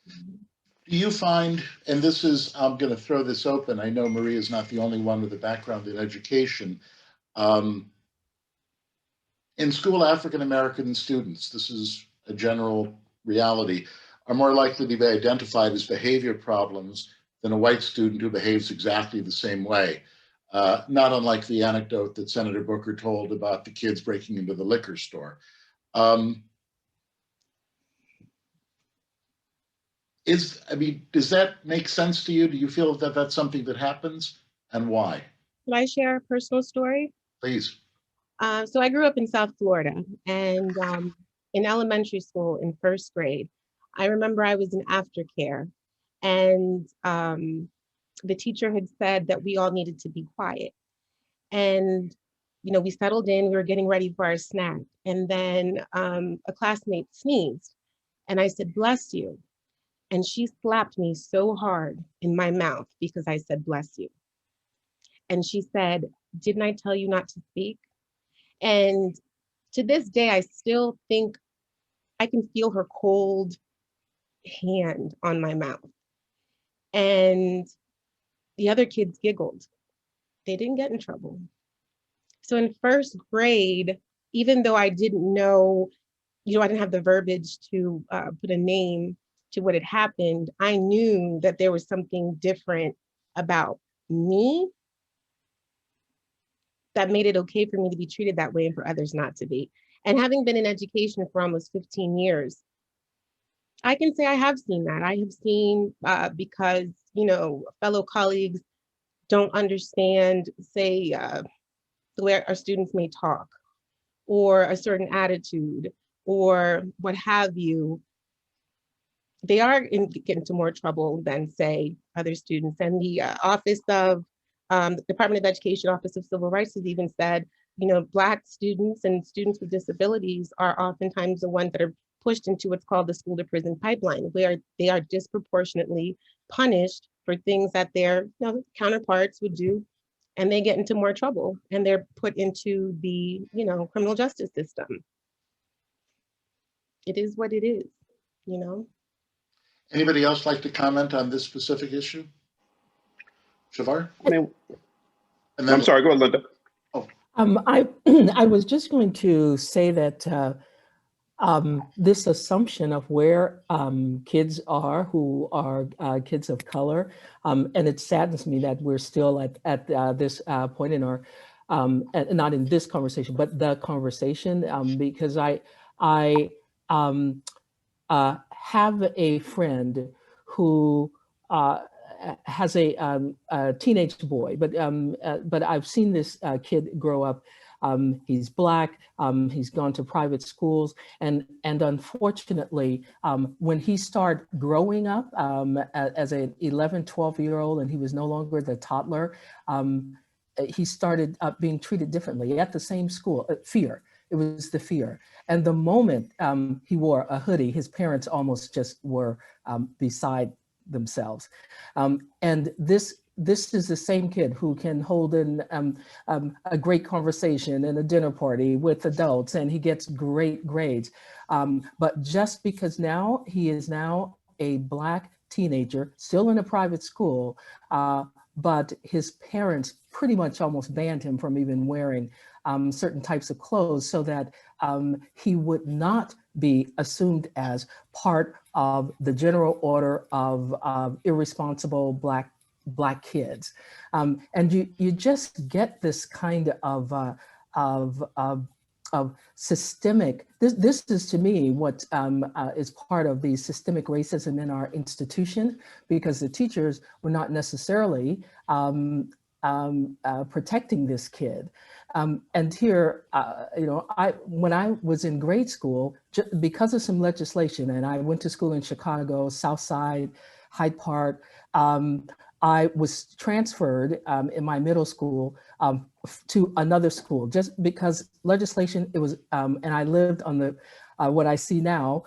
Do you find, and this is, I'm going to throw this open, I know Marie is not the only one with a background in education. In school, African-American students, this is a general reality, are more likely to be identified as behavior problems than a white student who behaves exactly the same way. Not unlike the anecdote that Senator Booker told about the kids breaking into the liquor store. Does that make sense to you? Do you feel that that's something that happens, and why? Can I share a personal story? Please. So I grew up in South Florida, and in elementary school in first grade, I remember I was in aftercare, and the teacher had said that we all needed to be quiet. And we settled in, we were getting ready for our snack, and then a classmate sneezed, and I said, "Bless you." And she slapped me so hard in my mouth because I said, "Bless you." And she said, "Didn't I tell you not to speak?" And to this day, I still think I can feel her cold hand on my mouth. And the other kids giggled. They didn't get in trouble. So in first grade, even though I didn't know, I didn't have the verbiage to put a name to what had happened, I knew that there was something different about me that made it okay for me to be treated that way and for others not to be. And having been in education for almost 15 years, I can say I have seen that. I have seen because, fellow colleagues don't understand, say, the way our students may talk or a certain attitude or what have you. They are get into more trouble than, say, other students. And the Office of the Department of Education, Office of Civil Rights has even said, Black students and students with disabilities are oftentimes the ones that are pushed into what's called the school to prison pipeline, where they are disproportionately punished for things that their counterparts would do, and they get into more trouble and they're put into the criminal justice system. It is what it is. Anybody else like to comment on this specific issue? Shavar? I mean, And then I'm sorry, go ahead, Linda. I was just going to say that this assumption of where kids are who are kids of color, and it saddens me that we're still at this point in our, not in this conversation, but the conversation, because I have a friend who has a teenage boy, but I've seen this kid grow up. He's Black. He's gone to private schools, and unfortunately, when he started growing up as an 11, 12-year-old, and he was no longer the toddler, he started being treated differently at the same school. Fear. It was the fear. And the moment he wore a hoodie, his parents almost just were beside themselves. And this is the same kid who can hold a great conversation in a dinner party with adults, and he gets great grades. But just because now he is now a Black teenager, still in a private school, but his parents pretty much almost banned him from even wearing certain types of clothes so that he would not be assumed as part of the general order of irresponsible Black kids. And you just get this kind of systemic, this is to me what is part of the systemic racism in our institution, because the teachers were not necessarily protecting this kid. And here, when I was in grade school, because of some legislation, and I went to school in Chicago, South Side, Hyde Park, I was transferred in my middle school to another school just because legislation, it was, and I lived on the, what I see now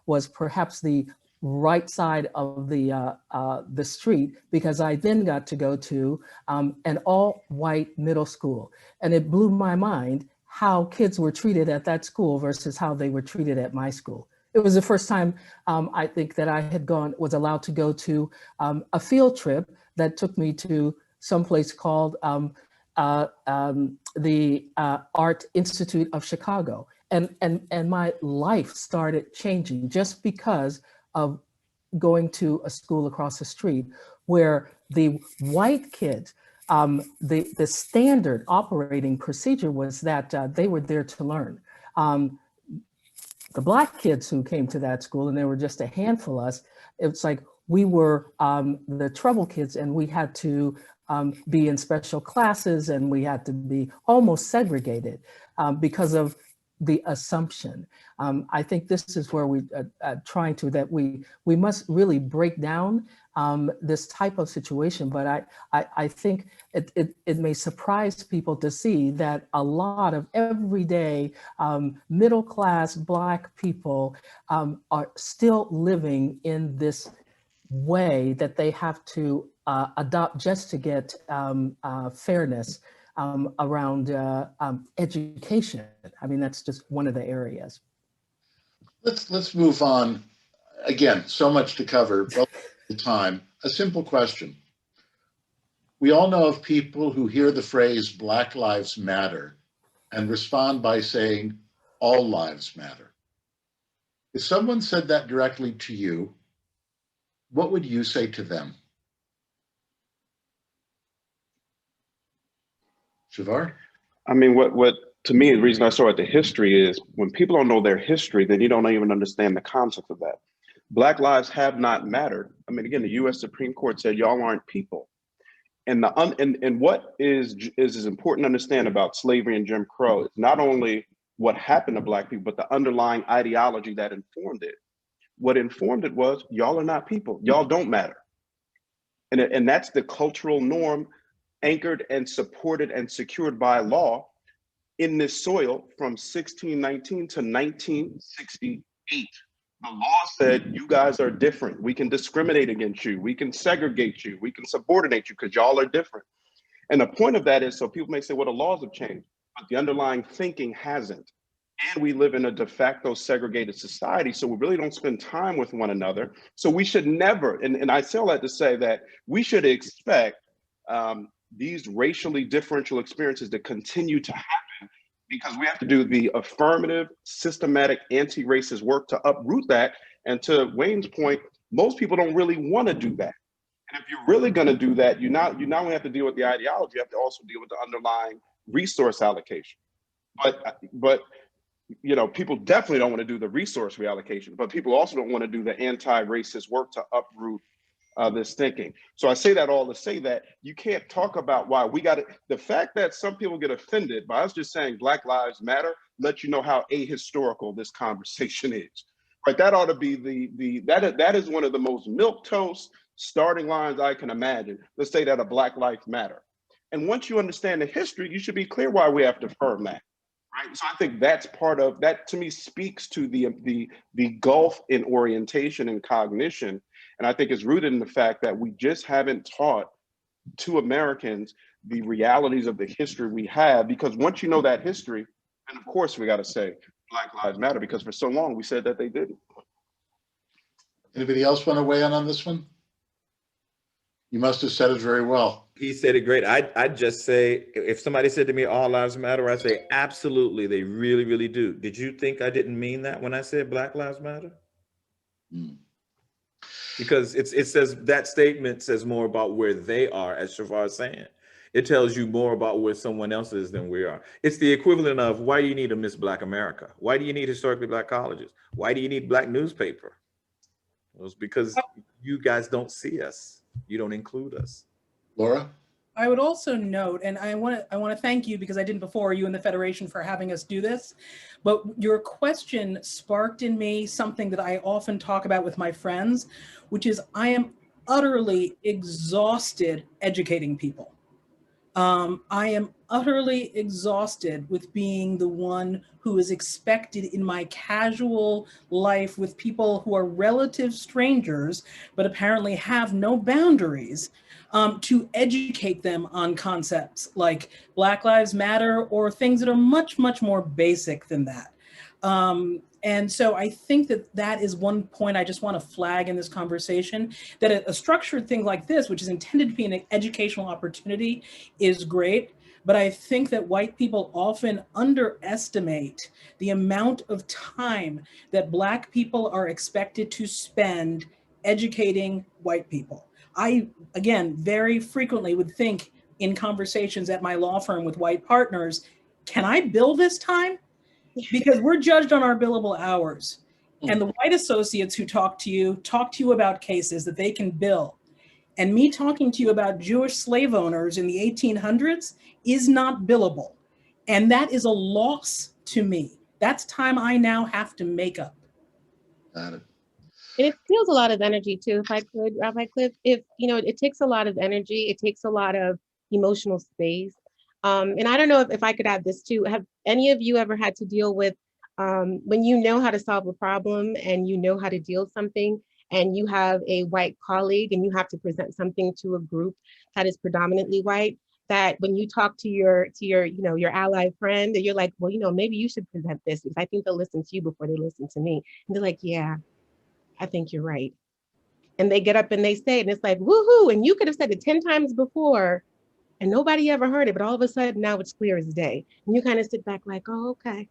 was perhaps the right side of the street, because I then got to go to an all-white middle school. And it blew my mind how kids were treated at that school versus how they were treated at my school. It was the first time I think that I was allowed to go to a field trip that took me to someplace called the Art Institute of Chicago. And my life started changing just because of going to a school across the street where the white kids, the standard operating procedure was that they were there to learn. the Black kids who came to that school, and there were just a handful of us, it's like we were the trouble kids, and we had to be in special classes, and we had to be almost segregated because of the assumption. I think this is where we trying to, that we must really break down this type of situation. But I think it may surprise people to see that a lot of everyday middle-class Black people are still living in this way that they have to adopt just to get fairness around education. I mean, that's just one of the areas. Let's move on. Again, so much to cover, but the time. A simple question. We all know of people who hear the phrase Black Lives Matter and respond by saying all lives matter. If someone said that directly to you, what would you say to them? Shavar? I mean, what to me, the reason I start with the history is when people don't know their history, then you don't even understand the concept of that. Black lives have not mattered. I mean, again, the U.S. Supreme Court said y'all aren't people. And what is important to understand about slavery and Jim Crow is not only what happened to Black people, but the underlying ideology that informed it. What informed it was y'all are not people. Y'all don't matter. And that's the cultural norm anchored and supported and secured by law in this soil from 1619 to 1968. The law said, you guys are different. We can discriminate against you. We can segregate you. We can subordinate you because y'all are different. And the point of that is, so people may say, well, the laws have changed, but the underlying thinking hasn't. And we live in a de facto segregated society, so we really don't spend time with one another. So we should never, and I say all that to say that we should expect these racially differential experiences to continue to happen, because we have to do the affirmative, systematic, anti-racist work to uproot that. And to Wayne's point, most people don't really want to do that. And if you're really going to do that, you not only have to deal with the ideology, you have to also deal with the underlying resource allocation. But you know, people definitely don't want to do the resource reallocation, but people also don't want to do the anti-racist work to uproot this thinking. So I say that all to say that you can't talk about why we got it. The fact that some people get offended by us just saying Black Lives Matter lets you know how ahistorical this conversation is. Right? That ought to be that is one of the most milquetoast starting lines I can imagine. Let's say that a Black Lives Matter. And once you understand the history, you should be clear why we have to affirm that. Right. So I think that's part of that, to me, speaks to the gulf in orientation and cognition. And I think it's rooted in the fact that we just haven't taught to Americans the realities of the history we have, because once you know that history, then of course we got to say Black Lives Matter, because for so long we said that they didn't. Anybody else want to weigh in on this one? You must have said it very well. He said it great. I'd just say, if somebody said to me, all lives matter, I'd say, absolutely, they really, really do. Did you think I didn't mean that when I said Black Lives Matter? Because it says, that statement says more about where they are, as Shavar is saying. It tells you more about where someone else is than we are. It's the equivalent of, why do you need a Miss Black America? Why do you need historically Black colleges? Why do you need Black newspaper? Well, it's because you guys don't see us. You don't include us. Laura? I would also note, and I want to thank you, because I didn't before, you and the Federation, for having us do this, but your question sparked in me something that I often talk about with my friends, which is I am utterly exhausted educating people. I am utterly exhausted with being the one who is expected in my casual life with people who are relative strangers, but apparently have no boundaries, to educate them on concepts like Black Lives Matter or things that are much, much more basic than that. And so I think that is one point I just want to flag in this conversation, that a structured thing like this, which is intended to be an educational opportunity, is great. But I think that white people often underestimate the amount of time that Black people are expected to spend educating white people. I, again, very frequently would think in conversations at my law firm with white partners, can I bill this time? because we're judged on our billable hours. And the white associates who talk to you about cases that they can bill. And me talking to you about Jewish slave owners in the 1800s is not billable. And that is a loss to me. That's time I now have to make up. Got it. And it steals a lot of energy too, if I could, Rabbi Cliff. If, it takes a lot of energy, it takes a lot of emotional space. And I don't know if I could add this too. Have any of you ever had to deal with when you know how to solve a problem and you know how to deal with something, and you have a white colleague and you have to present something to a group that is predominantly white, that when you talk to your ally friend, and you're like, well, maybe you should present this because I think they'll listen to you before they listen to me. And they're like, yeah, I think you're right. And they get up and they say it, and it's like, woohoo. And you could have said it 10 times before and nobody ever heard it, but all of a sudden now it's clear as day. And you kind of sit back like, oh, okay.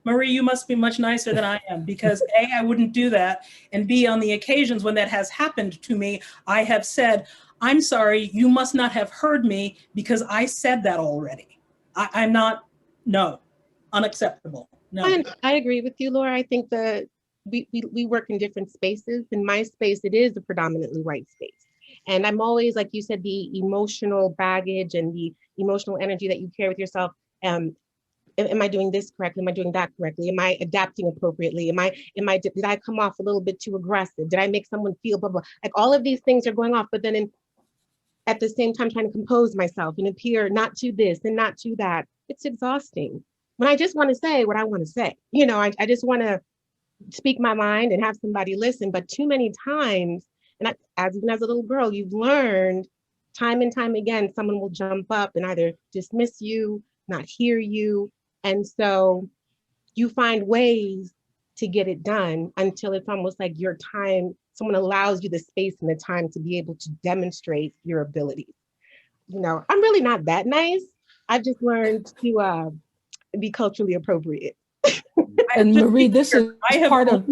Marie, you must be much nicer than I am, because A, I wouldn't do that. And B, on the occasions when that has happened to me, I have said, I'm sorry, you must not have heard me because I said that already. I'm not, no, unacceptable. No. I agree with you, Laura. I think that we work in different spaces. In my space, it is a predominantly white space. And I'm always, like you said, the emotional baggage and the emotional energy that you carry with yourself. Am I doing this correctly? Am I doing that correctly? Am I adapting appropriately? Did I come off a little bit too aggressive? Did I make someone feel blah, blah? Like all of these things are going off, but then at the same time trying to compose myself and appear not to this and not to that. It's exhausting. When I just want to say what I want to say, I just want to speak my mind and have somebody listen. But too many times, and even as a little girl, you've learned time and time again, someone will jump up and either dismiss you, not hear you. And so you find ways to get it done until it's almost like your time, someone allows you the space and the time to be able to demonstrate your abilities. I'm really not that nice. I've just learned to be culturally appropriate. And Marie, this is part of...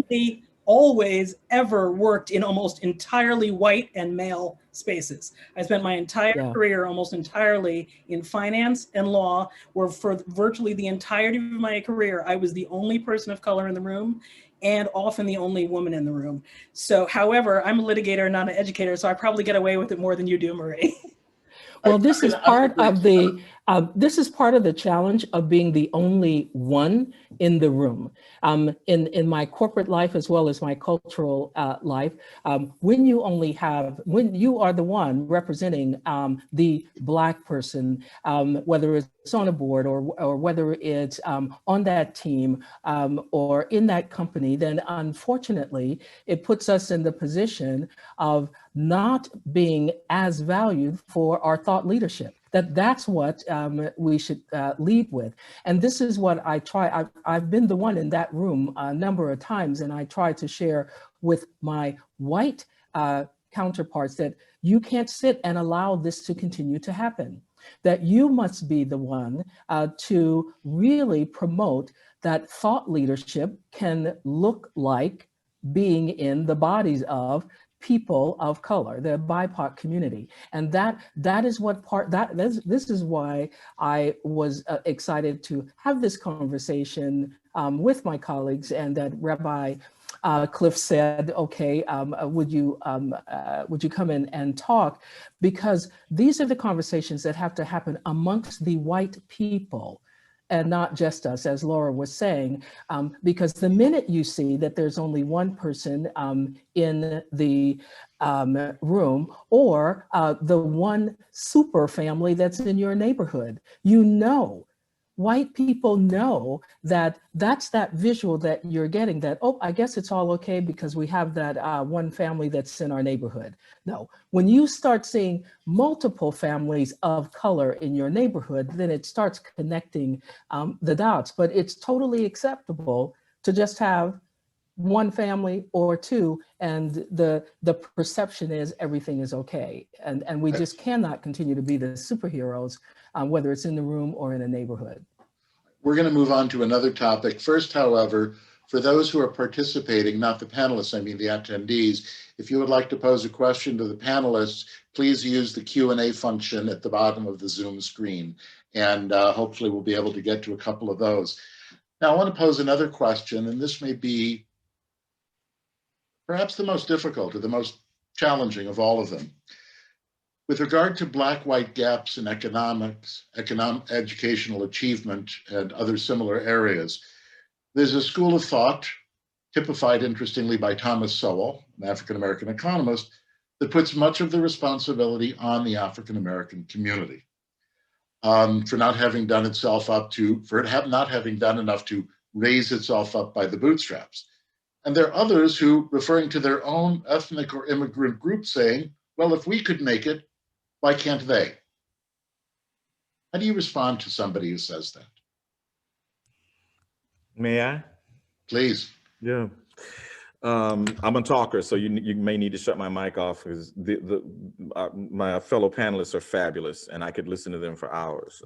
always ever worked in almost entirely white and male spaces. I spent my entire career almost entirely in finance and law, where for virtually the entirety of my career, I was the only person of color in the room and often the only woman in the room. So, however, I'm a litigator, not an educator, so I probably get away with it more than you do, Marie. Well, this is part of the challenge of being the only one in the room. In my corporate life as well as my cultural life, when you are the one representing the Black person, whether it's on a board or whether it's on that team or in that company, then unfortunately it puts us in the position of not being as valued for our thought leadership. That's what we should lead with. And this is what I try. I've been the one in that room a number of times, and I try to share with my white counterparts that you can't sit and allow this to continue to happen, that you must be the one to really promote that thought leadership can look like being in the bodies of people of color, the BIPOC community. And that is what this is why I was excited to have this conversation with my colleagues, and that Rabbi Cliff said, okay, would you come in and talk? Because these are the conversations that have to happen amongst the white people, and not just us, as Laura was saying, because the minute you see that there's only one person in the room, or the one super family that's in your neighborhood, white people know that that's that visual that you're getting, that, oh, I guess it's all okay because we have that one family that's in our neighborhood. No, when you start seeing multiple families of color in your neighborhood, then it starts connecting the dots. But it's totally acceptable to just have one family or two, and the perception is everything is okay. And we just cannot continue to be the superheroes, whether it's in the room or in a neighborhood. We're going to move on to another topic. First, however, for those who are participating, not the panelists, I mean the attendees, if you would like to pose a question to the panelists, please use the Q&A function at the bottom of the Zoom screen. And hopefully we'll be able to get to a couple of those. Now, I want to pose another question, and this may be perhaps the most difficult or the most challenging of all of them. With regard to Black-white gaps in economics, educational achievement, and other similar areas, there's a school of thought, typified interestingly by Thomas Sowell, an African-American economist, that puts much of the responsibility on the African-American community for not having done itself up to, not having done enough to raise itself up by the bootstraps. And there are others who, referring to their own ethnic or immigrant group, saying, well, if we could make it, why can't they? How do you respond to somebody who says that? May I? Please. Yeah. I'm a talker, so you may need to shut my mic off because my fellow panelists are fabulous, and I could listen to them for hours.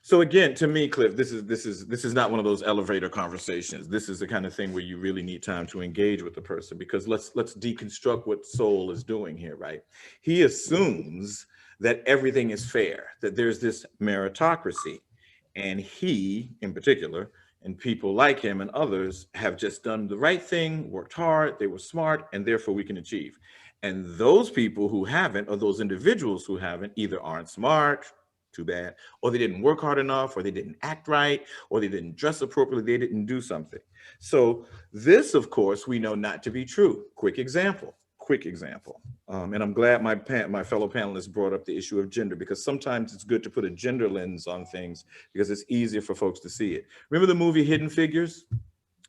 So again, to me, Cliff, this is not one of those elevator conversations. This is the kind of thing where you really need time to engage with the person, because let's deconstruct what Soul is doing here, right? He assumes that everything is fair, that there's this meritocracy, and he, in particular, and people like him and others have just done the right thing, worked hard, they were smart, and therefore we can achieve. And those people who haven't, or those individuals who haven't, either aren't smart, too bad, or they didn't work hard enough, or they didn't act right, or they didn't dress appropriately, they didn't do something. So this, of course, we know not to be true. Quick example. And I'm glad my fellow panelists brought up the issue of gender, because sometimes it's good to put a gender lens on things because it's easier for folks to see it. Remember the movie Hidden Figures?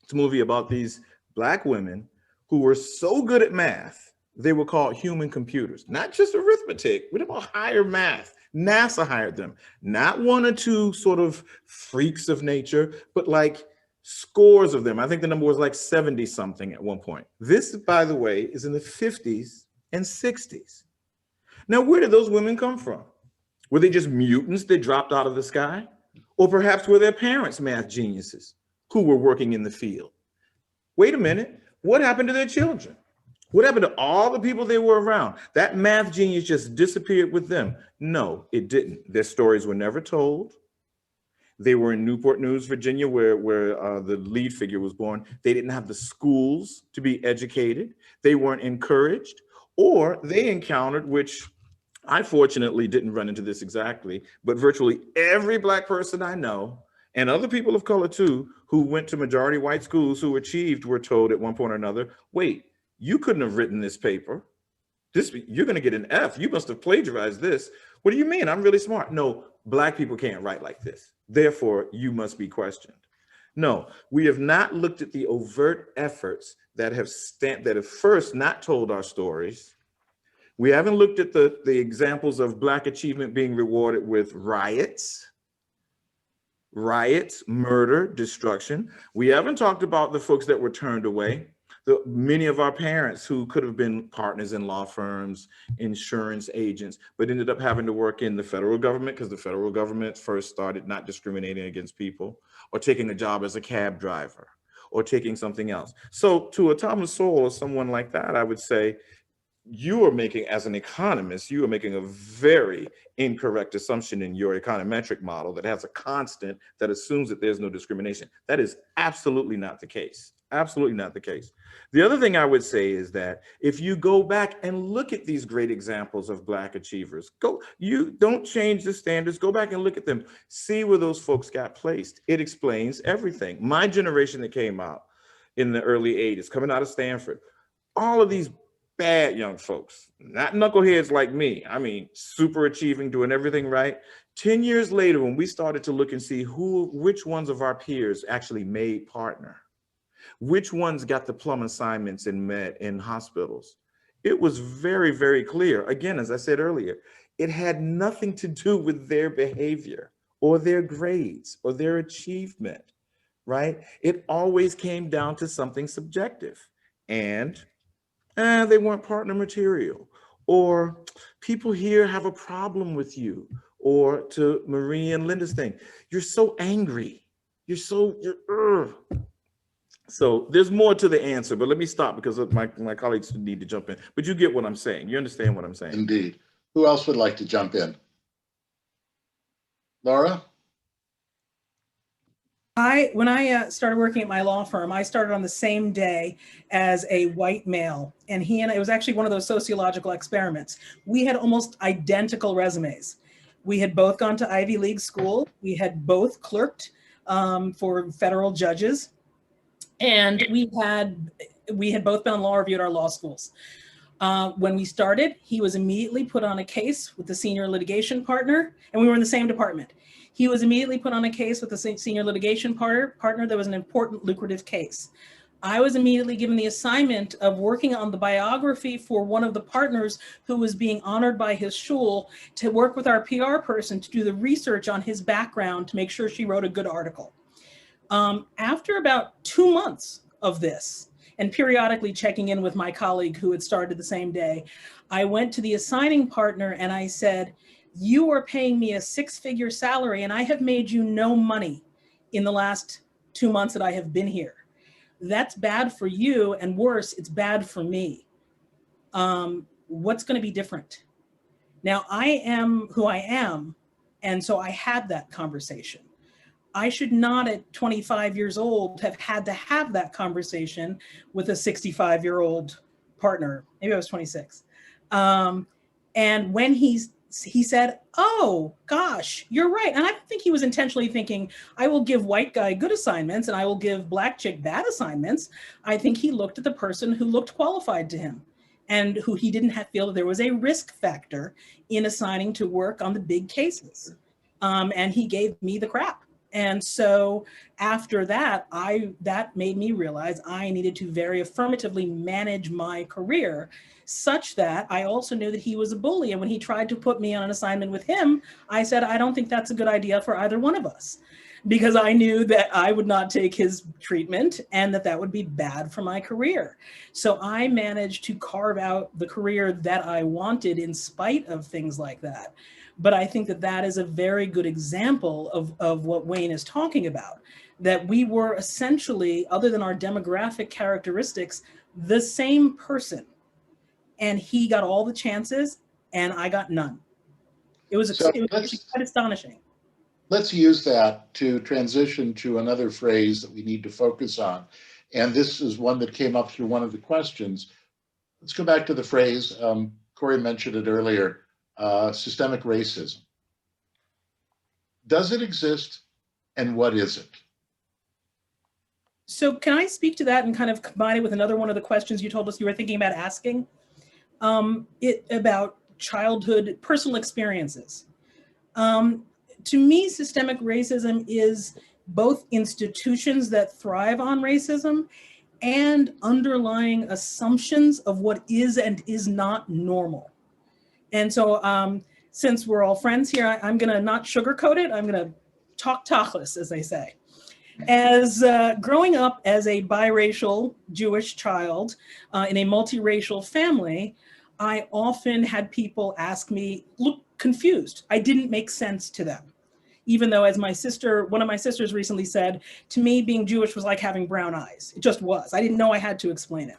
It's a movie about these Black women who were so good at math, they were called human computers, not just arithmetic, we're about higher math. NASA hired them, not one or two sort of freaks of nature, but like scores of them. I think the number was like 70 something at one point. This, by the way, is in the 50s and 60s. Now, where did those women come from? Were they just mutants that dropped out of the sky? Or perhaps were their parents math geniuses who were working in the field? Wait a minute, what happened to their children? What happened to all the people they were around? That math genius just disappeared with them. No, it didn't. Their stories were never told. They were in Newport News, Virginia, where the lead figure was born. They didn't have the schools to be educated. They weren't encouraged, or they encountered, which I fortunately didn't run into this exactly, but virtually every Black person I know, and other people of color too, who went to majority white schools who achieved, were told at one point or another, wait, you couldn't have written this paper. You're going to get an F. You must have plagiarized this. What do you mean? I'm really smart. No, Black people can't write like this. Therefore, you must be questioned. No, we have not looked at the overt efforts that have first not told our stories. We haven't looked at the examples of Black achievement being rewarded with riots, murder, destruction. We haven't talked about the folks that were turned away. Many of our parents who could have been partners in law firms, insurance agents, but ended up having to work in the federal government because the federal government first started not discriminating against people, or taking a job as a cab driver, or taking something else. So to a Thomas Sowell or someone like that, I would say, you are making, as an economist, you are making a very incorrect assumption in your econometric model that has a constant that assumes that there's no discrimination. That is absolutely not the case. Absolutely not the case. The other thing I would say is that if you go back and look at these great examples of Black achievers, you don't change the standards, go back and look at them, see where those folks got placed. It explains everything. My generation that came out in the early 80s, coming out of Stanford, all of these bad young folks, not knuckleheads like me, I mean, super achieving, doing everything right. 10 years later, when we started to look and see which ones of our peers actually made partner, which ones got the plum assignments in hospitals, it was very, very clear. Again, as I said earlier, it had nothing to do with their behavior or their grades or their achievement, right? It always came down to something subjective. And they weren't partner material, or people here have a problem with you, or to Marie and Linda's thing, you're so angry, So there's more to the answer, but let me stop because my colleagues need to jump in. But you get what I'm saying. You understand what I'm saying? Indeed. Who else would like to jump in? Laura? When I started working at my law firm, I started on the same day as a white male, and it was actually one of those sociological experiments. We had almost identical resumes. We had both gone to Ivy League school. We had both clerked for federal judges, and we had both been on law review at our law schools. When we started, he was immediately put on a case with the senior litigation partner, and we were in the same department. He was immediately put on a case with the senior litigation partner that was an important, lucrative case. I was immediately given the assignment of working on the biography for one of the partners who was being honored by his shul, to work with our PR person to do the research on his background to make sure she wrote a good article. After about 2 months of this, and periodically checking in with my colleague who had started the same day, I went to the assigning partner and I said, "You are paying me a 6-figure salary and I have made you no money in the last 2 months that I have been here. That's bad for you, and worse, it's bad for me. What's going to be different?" Now, I am who I am, and so I had that conversation. I should not at 25 years old have had to have that conversation with a 65-year-old partner. Maybe I was 26. And when he said, "Oh gosh, you're right." And I don't think he was intentionally thinking, I will give white guy good assignments and I will give black chick bad assignments. I think he looked at the person who looked qualified to him and who he didn't feel that there was a risk factor in assigning to work on the big cases. And he gave me the crap. And so after that, that made me realize I needed to very affirmatively manage my career, such that I also knew that he was a bully. And when he tried to put me on an assignment with him, I said, I don't think that's a good idea for either one of us, because I knew that I would not take his treatment and that would be bad for my career. So I managed to carve out the career that I wanted in spite of things like that. But I think that is a very good example of what Wayne is talking about, that we were essentially, other than our demographic characteristics, the same person. And he got all the chances and I got none. It was quite astonishing. Let's use that to transition to another phrase that we need to focus on. And this is one that came up through one of the questions. Let's go back to the phrase, Corey mentioned it earlier, systemic racism. Does it exist, and what is it? So can I speak to that and kind of combine it with another one of the questions you told us you were thinking about asking? About childhood personal experiences. To me, systemic racism is both institutions that thrive on racism and underlying assumptions of what is and is not normal. And so since we're all friends here, I'm going to not sugarcoat it. I'm going to talk tachlis, as they say. As growing up as a biracial Jewish child in a multiracial family, I often had people ask me, look confused. I didn't make sense to them. Even though, as one of my sisters recently said, to me, being Jewish was like having brown eyes. It just was. I didn't know I had to explain it.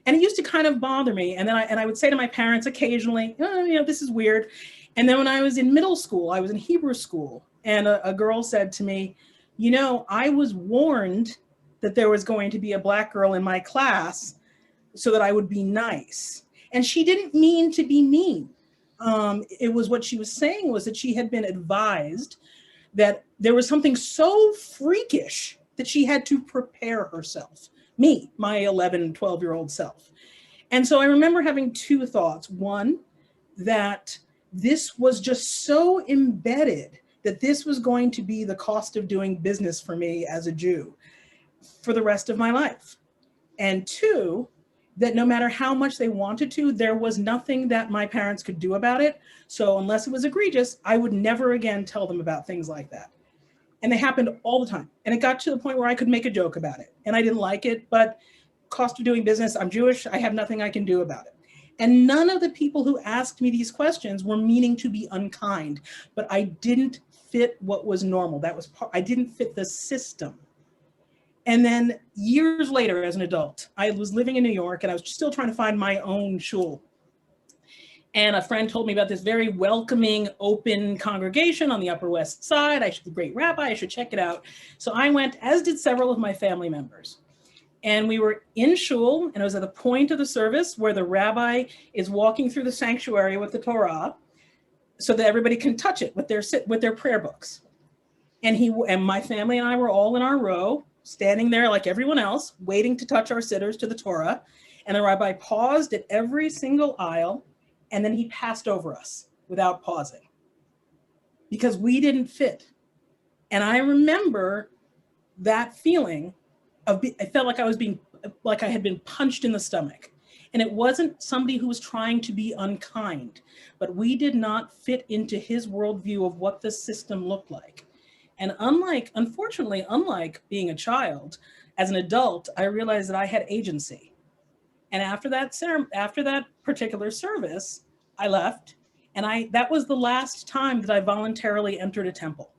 And it used to kind of bother me. And then I would say to my parents occasionally, oh, this is weird. And then when I was in middle school, I was in Hebrew school, and a girl said to me, I was warned that there was going to be a Black girl in my class so that I would be nice. And she didn't mean to be mean. It was what she was saying was that she had been advised that there was something so freakish that she had to prepare herself. Me, my 11, 12-year-old self. And so I remember having two thoughts. One, that this was just so embedded that this was going to be the cost of doing business for me as a Jew for the rest of my life. And two, that no matter how much they wanted to, there was nothing that my parents could do about it. So unless it was egregious, I would never again tell them about things like that. And they happened all the time. And it got to the point where I could make a joke about it. And I didn't like it, but cost of doing business, I'm Jewish, I have nothing I can do about it. And none of the people who asked me these questions were meaning to be unkind, but I didn't fit what was normal. I didn't fit the system. And then years later, as an adult, I was living in New York and I was still trying to find my own shul. And a friend told me about this very welcoming, open congregation on the Upper West Side. The great rabbi, I should check it out. So I went, as did several of my family members. And we were in shul, and it was at the point of the service where the rabbi is walking through the sanctuary with the Torah so that everybody can touch it with their prayer books. And my family and I were all in our row, standing there like everyone else, waiting to touch our sitters to the Torah. And the rabbi paused at every single aisle, and then he passed over us without pausing because we didn't fit. And I remember that feeling I felt like I had been punched in the stomach. And it wasn't somebody who was trying to be unkind, but we did not fit into his worldview of what the system looked like. And unfortunately, unlike being a child, as an adult, I realized that I had agency. And after that particular service, I left, and that was the last time that I voluntarily entered a temple.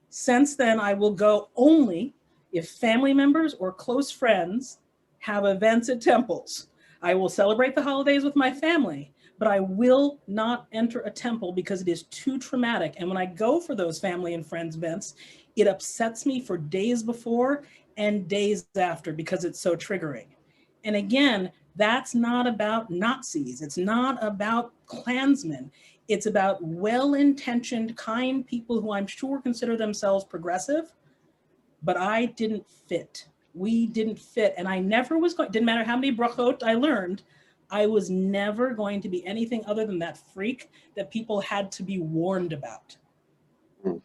Since then, I will go only if family members or close friends have events at temples. I will celebrate the holidays with my family, but I will not enter a temple because it is too traumatic. And when I go for those family and friends events, it upsets me for days before and days after because it's so triggering. And again, that's not about Nazis. It's not about Klansmen. It's about well-intentioned, kind people who I'm sure consider themselves progressive, but I didn't fit. We didn't fit. And I never was going, didn't matter how many brachot I learned, I was never going to be anything other than that freak that people had to be warned about. And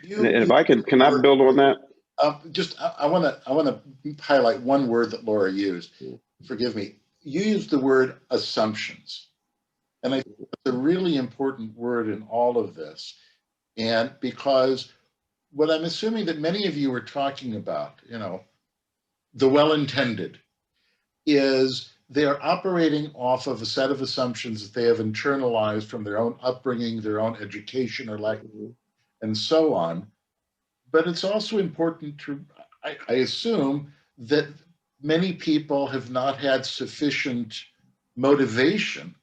if I can I build on that? I want to highlight one word that Laura used. Forgive me. You used the word assumptions. And I think it's a really important word in all of this. And because what I'm assuming that many of you are talking about, the well-intended, is they're operating off of a set of assumptions that they have internalized from their own upbringing, their own education or lack of, and so on. But it's also important to, I assume, that many people have not had sufficient motivation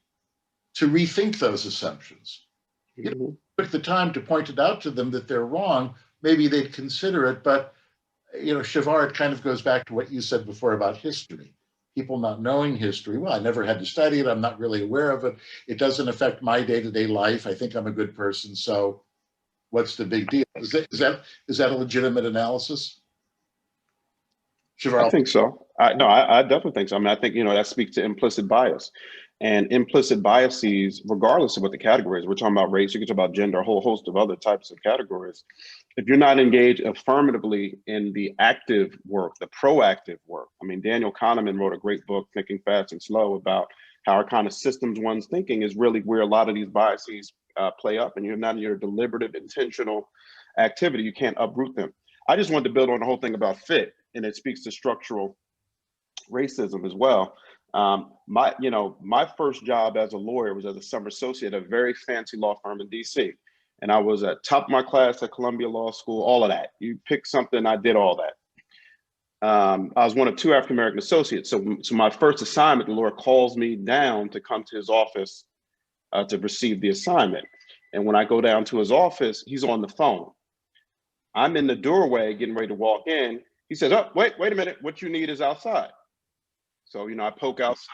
to rethink those assumptions. You know, took the time to point it out to them that they're wrong, maybe they'd consider it, but Shavar, it kind of goes back to what you said before about history. People not knowing history. Well, I never had to study it. I'm not really aware of it. It doesn't affect my day-to-day life. I think I'm a good person. So what's the big deal? Is that a legitimate analysis? Shavar? I think so. I definitely think so. I mean, I think, that speaks to implicit bias. And implicit biases, regardless of what the category is, we're talking about race, you can talk about gender, a whole host of other types of categories. If you're not engaged affirmatively in the active work, the proactive work, I mean, Daniel Kahneman wrote a great book, Thinking Fast and Slow, about how our kind of systems one's thinking is really where a lot of these biases play up, and you're not in your deliberative, intentional activity, you can't uproot them. I just wanted to build on the whole thing about fit, and it speaks to structural racism as well. My first job as a lawyer was as a summer associate at a very fancy law firm in DC. And I was at top of my class at Columbia Law School, all of that. You pick something, I did all that. I was one of two African-American associates. So my first assignment, the lawyer calls me down to come to his office to receive the assignment. And when I go down to his office, he's on the phone. I'm in the doorway getting ready to walk in. He says, oh, wait a minute, what you need is outside. So, I poke outside.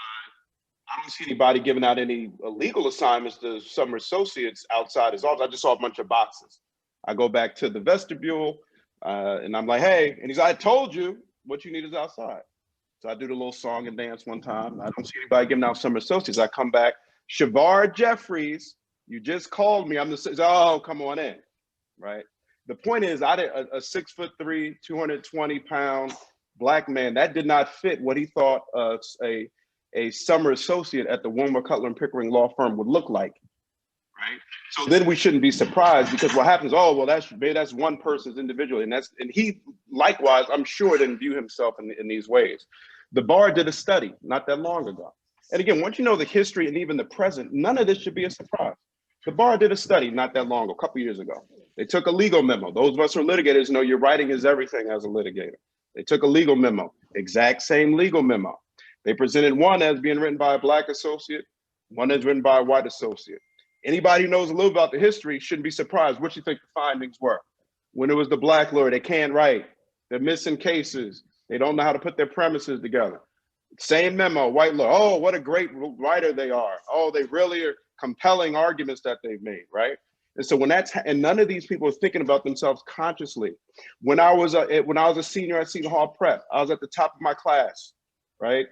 I don't see anybody giving out any illegal assignments to summer associates outside his office. I just saw a bunch of boxes. I go back to the vestibule and I'm like, hey, and he's like, I told you what you need is outside. So I do the little song and dance one time. I don't see anybody giving out summer associates. I come back, Shavar Jeffries, you just called me. Oh, come on in, right? The point is, I did a 6'3", 220-pound Black man, that did not fit what he thought a summer associate at the Wilmer Cutler and Pickering law firm would look like, right? So then we shouldn't be surprised because what happens, oh, well, that's one person's individual, and he likewise, I'm sure, didn't view himself in these ways. The bar did a study not that long ago. And again, once you know the history and even the present, none of this should be a surprise. The bar did a study not that long ago, a couple years ago. They took a legal memo. Those of us who are litigators know your writing is everything as a litigator. They took a legal memo, exact same legal memo. They presented one as being written by a Black associate, One is written by a white associate. Anybody who knows a little about the history shouldn't be surprised. What you think the findings were? When it was the black lawyer, they can't write. They're missing cases. They don't know how to put their premises together. Same memo, white lawyer. Oh, what a great writer they are. Oh, they really are compelling arguments that they've made, right? And so and none of these people are thinking about themselves consciously. When I was a senior at Seton Hall Prep, I was at the top of my class, right?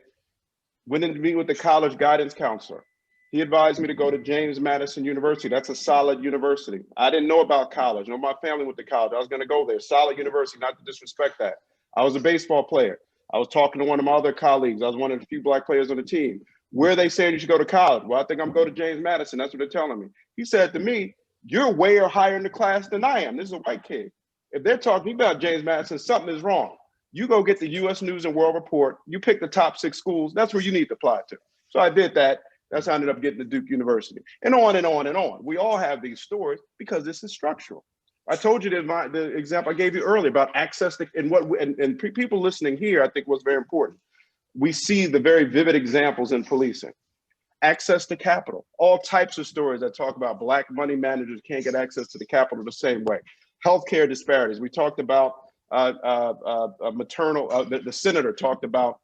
Went in to meet with the college guidance counselor. He advised me to go to James Madison University. That's a solid university. I didn't know about college. No, my family went to college. I was going to go there. Solid university, not to disrespect that. I was a baseball player. I was talking to one of my other colleagues. I was one of the few black players on the team. Where are they saying you should go to college? Well, I think I'm going to James Madison. That's what they're telling me. He said to me, you're way higher in the class than I am. This is a white kid. If they're talking about James Madison, something is wrong. You go get the U.S. News and World Report. You pick the top 6 schools. That's where you need to apply to. So I did that. That's how I ended up getting to Duke University, and on and on and on. We all have these stories because this is structural. I told you the example I gave you earlier about access to, and people listening here, I think was very important. We see the very vivid examples in policing. Access to capital, all types of stories that talk about black money managers can't get access to the capital the same way. Healthcare disparities. We talked about maternal, the senator talked about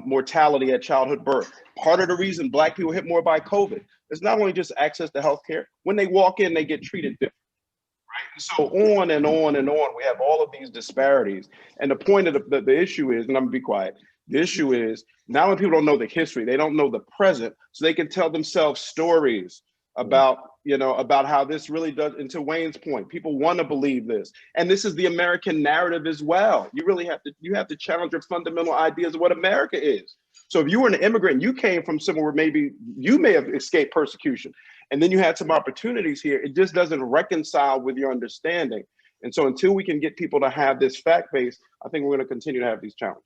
mortality at childhood birth. Part of the reason black people hit more by COVID is not only just access to healthcare. When they walk in, they get treated different, right? And so on and on and on, we have all of these disparities. And the point of the issue is, and I'm gonna be quiet, the issue is now when people don't know the history, they don't know the present, so they can tell themselves stories about, about how this really does, and to Wayne's point, people want to believe this. And this is the American narrative as well. You really have to challenge your fundamental ideas of what America is. So if you were an immigrant and you came from somewhere where maybe you may have escaped persecution, and then you had some opportunities here, it just doesn't reconcile with your understanding. And so until we can get people to have this fact base, I think we're going to continue to have these challenges.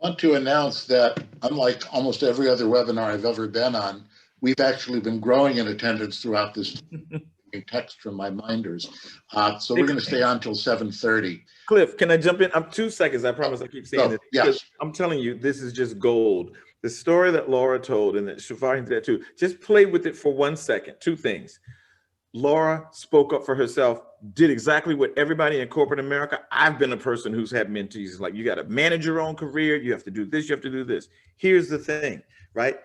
I want to announce that unlike almost every other webinar I've ever been on, we've actually been growing in attendance throughout this text from my minders. So we're going to stay on till 7:30. Cliff, can I jump in? I'm 2 seconds. I promise I keep saying it. Yes. I'm telling you, this is just gold. The story that Laura told, and that Shafari did too, just play with it for 1 second. 2 things. Laura spoke up for herself, did exactly what everybody in corporate America. I've been a person who's had mentees like, you got to manage your own career. You have to do this. You have to do this. Here's the thing, right?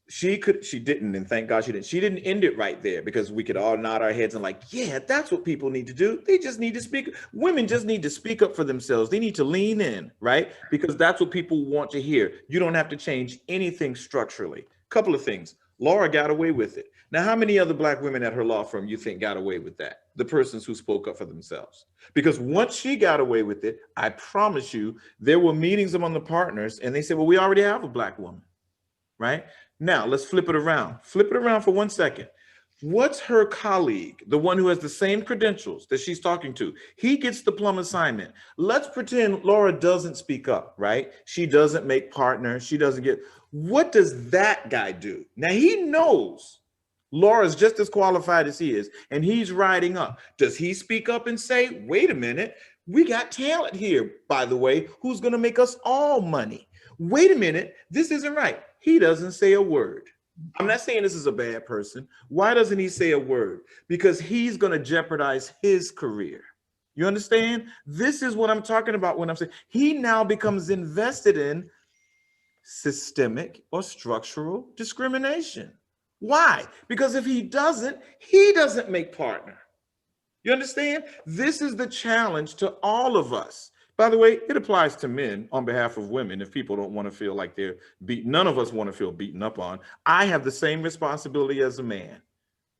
She didn't, and thank God she didn't. She didn't end it right there, because we could all nod our heads and like, yeah, that's what people need to do. They just need to speak. Women just need to speak up for themselves. They need to lean in, right? Because that's what people want to hear. You don't have to change anything structurally. Couple of things. Laura got away with it. Now, how many other black women at her law firm you think got away with that? The persons who spoke up for themselves. Because once she got away with it, I promise you, there were meetings among the partners and they said, well, we already have a black woman, right? Now, let's flip it around. Flip it around for 1 second. What's her colleague, the one who has the same credentials that she's talking to? He gets the plum assignment. Let's pretend Laura doesn't speak up, right? She doesn't make partner. She doesn't get, what does that guy do? Now, he knows Laura's just as qualified as he is, and he's riding up. Does he speak up and say, wait a minute, we got talent here, by the way, who's going to make us all money? Wait a minute, this isn't right. He doesn't say a word. I'm not saying this is a bad person. Why doesn't he say a word? Because he's going to jeopardize his career. You understand? This is what I'm talking about when I'm saying he now becomes invested in systemic or structural discrimination. Why? Because if he doesn't make partner. You understand? This is the challenge to all of us. By the way, it applies to men on behalf of women. If people don't want to feel like they're beaten, none of us want to feel beaten up on. I have the same responsibility as a man,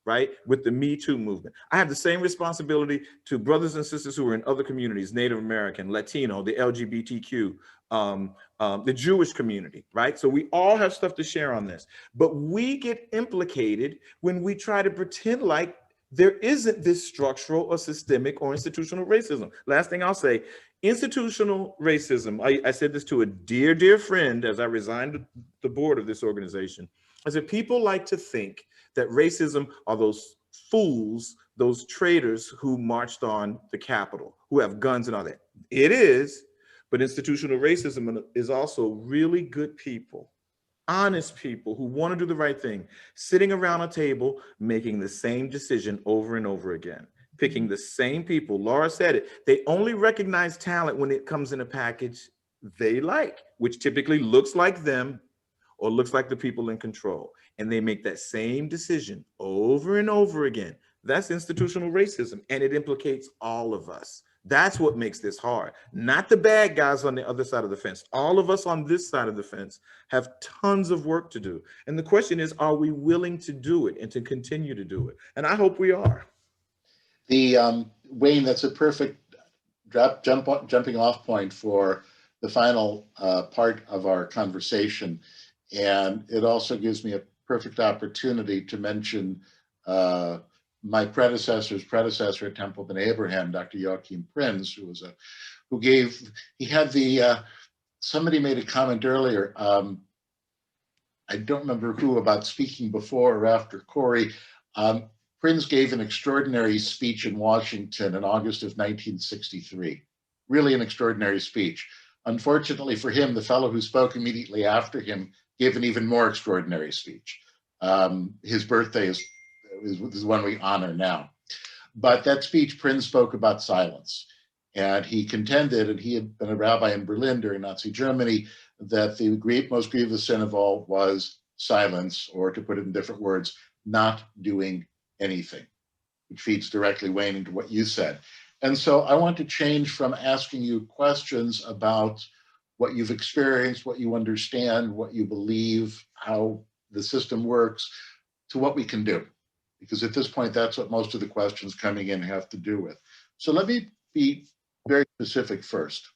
right? With the Me Too movement. I have the same responsibility to brothers and sisters who are in other communities, Native American, Latino, the LGBTQ, the Jewish community, right? So we all have stuff to share on this, but we get implicated when we try to pretend like there isn't this structural or systemic or institutional racism. Last thing I'll say, institutional racism. I said this to a dear, dear friend as I resigned the board of this organization. I said, people like to think that racism are those fools, those traitors who marched on the Capitol, who have guns and all that. It is, but institutional racism is also really good people honest people who want to do the right thing, sitting around a table, making the same decision over and over again, picking the same people. Laura said it. They only recognize talent when it comes in a package they like, which typically looks like them or looks like the people in control. And they make that same decision over and over again. That's institutional racism, and it implicates all of us. That's what makes this hard. Not the bad guys on the other side of the fence. All of us on this side of the fence have tons of work to do. And the question is, are we willing to do it and to continue to do it? And I hope we are. Wayne, that's a perfect jumping off point for the final part of our conversation. And it also gives me a perfect opportunity to mention my predecessor's predecessor at Templeton Abraham, Dr. Joachim Prinz, somebody made a comment earlier, I don't remember who, about speaking before or after Corey. Prinz gave an extraordinary speech in Washington in August of 1963, really an extraordinary speech. Unfortunately for him, the fellow who spoke immediately after him gave an even more extraordinary speech. His birthday is one we honor now. But that speech, Prinz spoke about silence. And he contended, and he had been a rabbi in Berlin during Nazi Germany, that the most grievous sin of all was silence, or to put it in different words, not doing anything, which feeds directly, Wayne, into what you said. And so I want to change from asking you questions about what you've experienced, what you understand, what you believe, how the system works, to what we can do. Because at this point, that's what most of the questions coming in have to do with. So let me be very specific first.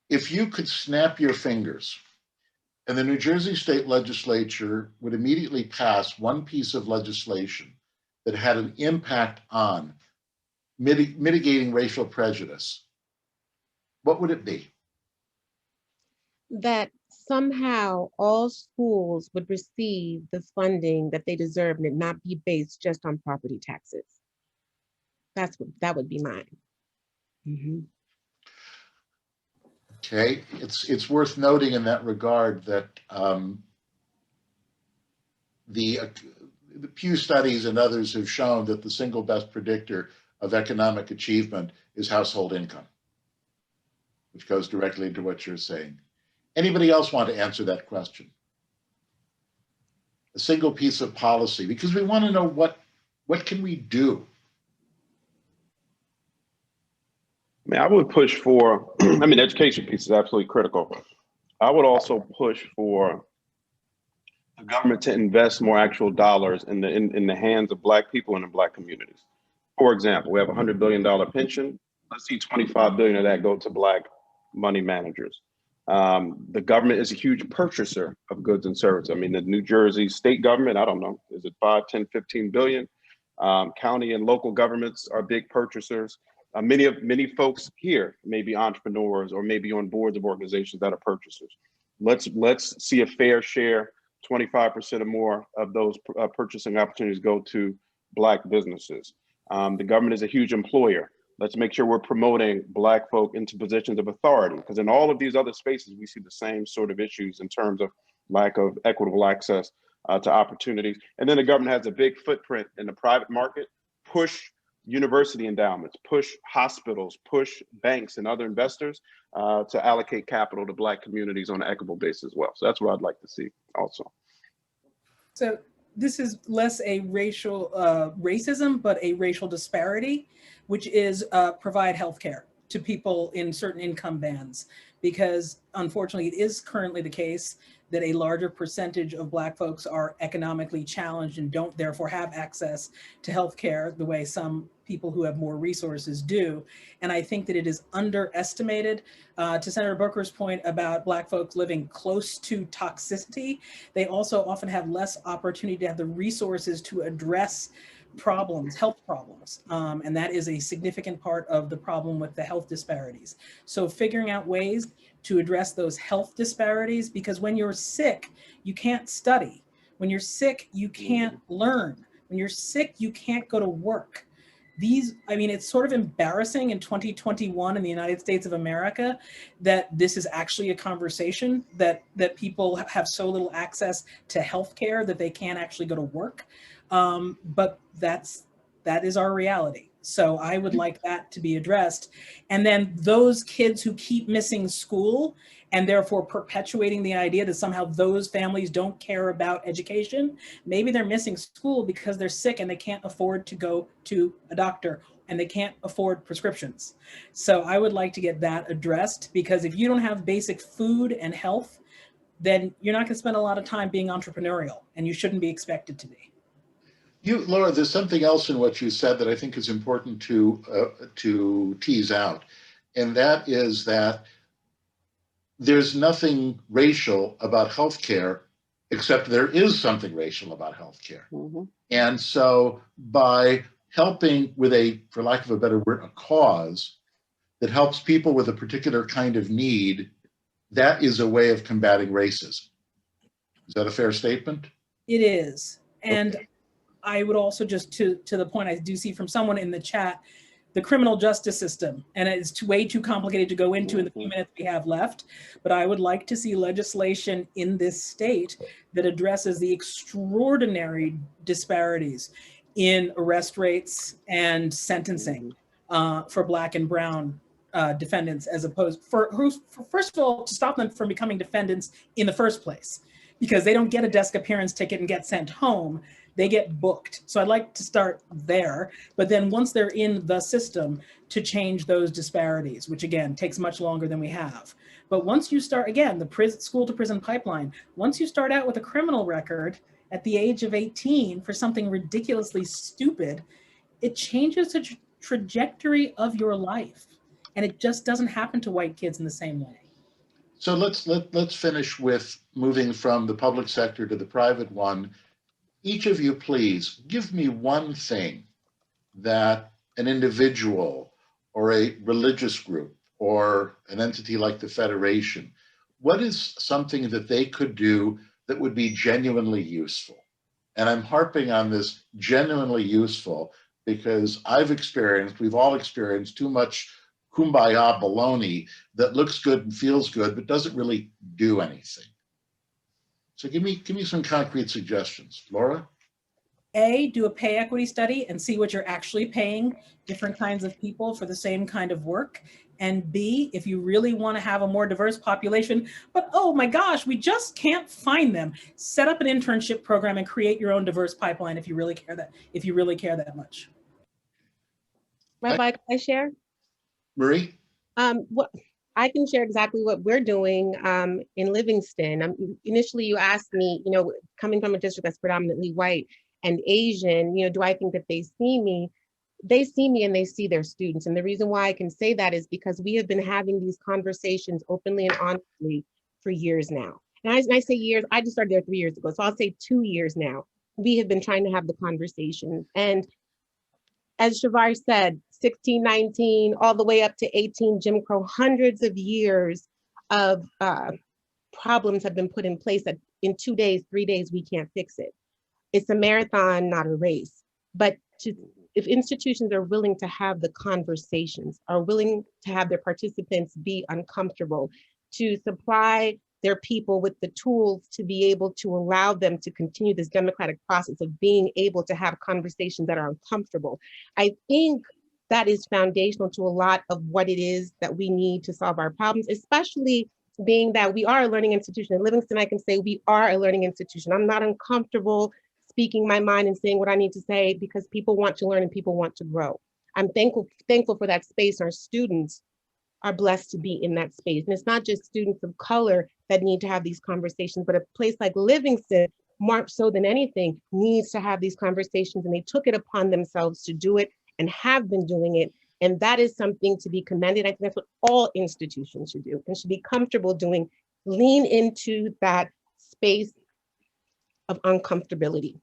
If you could snap your fingers and the New Jersey State Legislature would immediately pass one piece of legislation that had an impact on mitigating racial prejudice, what would it be? That somehow all schools would receive the funding that they deserve and it not be based just on property taxes. That would be mine. Mm-hmm. Okay, it's worth noting in that regard that the Pew studies and others have shown that the single best predictor of economic achievement is household income, which goes directly into what you're saying. Anybody else want to answer that question? A single piece of policy, because we want to know what can we do? I mean, I would push for, I mean, the education piece is absolutely critical. I would also push for the government to invest more actual dollars in the hands of Black people and in Black communities. For example, we have a $100 billion pension. Let's see 25 billion of that go to Black money managers. The government is a huge purchaser of goods and services. I mean, the New Jersey state government, I don't know, is it 5, 10, 15 billion? County and local governments are big purchasers. Many folks here may be entrepreneurs or maybe on boards of organizations that are purchasers. Let's see a fair share, 25% or more of those purchasing opportunities go to Black businesses. The government is a huge employer. Let's make sure we're promoting Black folk into positions of authority, because in all of these other spaces, we see the same sort of issues in terms of lack of equitable access to opportunities. And then the government has a big footprint in the private market. Push university endowments, push hospitals, push banks and other investors to allocate capital to Black communities on an equitable basis as well. So that's what I'd like to see also. So this is less a racial racism, but a racial disparity, which is provide healthcare to people in certain income bands, because unfortunately it is currently the case that a larger percentage of Black folks are economically challenged and don't therefore have access to healthcare the way some people who have more resources do. And I think that it is underestimated. To Senator Booker's point about Black folks living close to toxicity, they also often have less opportunity to have the resources to address problems, health problems. And that is a significant part of the problem with the health disparities. So figuring out ways to address those health disparities, because when you're sick, you can't study. When you're sick, you can't learn. When you're sick, you can't go to work. I mean, it's sort of embarrassing in 2021 in the United States of America that this is actually a conversation, that people have so little access to healthcare that they can't actually go to work. But that is our reality. So I would like that to be addressed. And then those kids who keep missing school and therefore perpetuating the idea that somehow those families don't care about education, maybe they're missing school because they're sick and they can't afford to go to a doctor and they can't afford prescriptions. So I would like to get that addressed, because if you don't have basic food and health, then you're not going to spend a lot of time being entrepreneurial, and you shouldn't be expected to be. Laura, there's something else in what you said that I think is important to tease out, and that is that there's nothing racial about healthcare, except there is something racial about healthcare. Mm-hmm. And so by helping with for lack of a better word, a cause that helps people with a particular kind of need, that is a way of combating racism. Is that a fair statement? It is. And Okay. I would also, just to the point I do see from someone in the chat, the criminal justice system, and it's way too complicated to go into in the few minutes we have left, but I would like to see legislation in this state that addresses the extraordinary disparities in arrest rates and sentencing for Black and Brown defendants, as opposed first of all, to stop them from becoming defendants in the first place, because they don't get a desk appearance ticket and get sent home. They get booked. So I'd like to start there, but then once they're in the system, to change those disparities, which again takes much longer than we have. But once you start, again, the school to prison pipeline, once you start out with a criminal record at the age of 18 for something ridiculously stupid, it changes the trajectory of your life. And it just doesn't happen to white kids in the same way. So let's finish with moving from the public sector to the private one. Each of you, please give me one thing that an individual or a religious group or an entity like the Federation, what is something that they could do that would be genuinely useful? And I'm harping on this genuinely useful because we've all experienced too much kumbaya baloney that looks good and feels good, but doesn't really do anything. So give me some concrete suggestions. Laura? A, do a pay equity study and see what you're actually paying different kinds of people for the same kind of work. And B, if you really want to have a more diverse population, but oh my gosh, we just can't find them, set up an internship program and create your own diverse pipeline if you really care that much. Rabbi, can I share? Marie? What I can share exactly what we're doing in Livingston. Initially, you asked me, coming from a district that's predominantly white and Asian, do I think that they see me? They see me and they see their students. And the reason why I can say that is because we have been having these conversations openly and honestly for years now. And I say years, I just started there 3 years ago. So I'll say 2 years now. We have been trying to have the conversations. And as Shavar said, 16, 19, all the way up to 18, Jim Crow, hundreds of years of problems have been put in place that in 2 days, 3 days, we can't fix it. It's a marathon, not a race. But if institutions are willing to have the conversations, are willing to have their participants be uncomfortable, to supply their people with the tools to be able to allow them to continue this democratic process of being able to have conversations that are uncomfortable. I think that is foundational to a lot of what it is that we need to solve our problems, especially being that we are a learning institution. In Livingston, I can say we are a learning institution. I'm not uncomfortable speaking my mind and saying what I need to say because people want to learn and people want to grow. I'm thankful for that space. Our students are blessed to be in that space. And it's not just students of color that need to have these conversations, but a place like Livingston, more so than anything, needs to have these conversations. And they took it upon themselves to do it and have been doing it. And that is something to be commended. I think that's what all institutions should do and should be comfortable doing. Lean into that space of uncomfortability.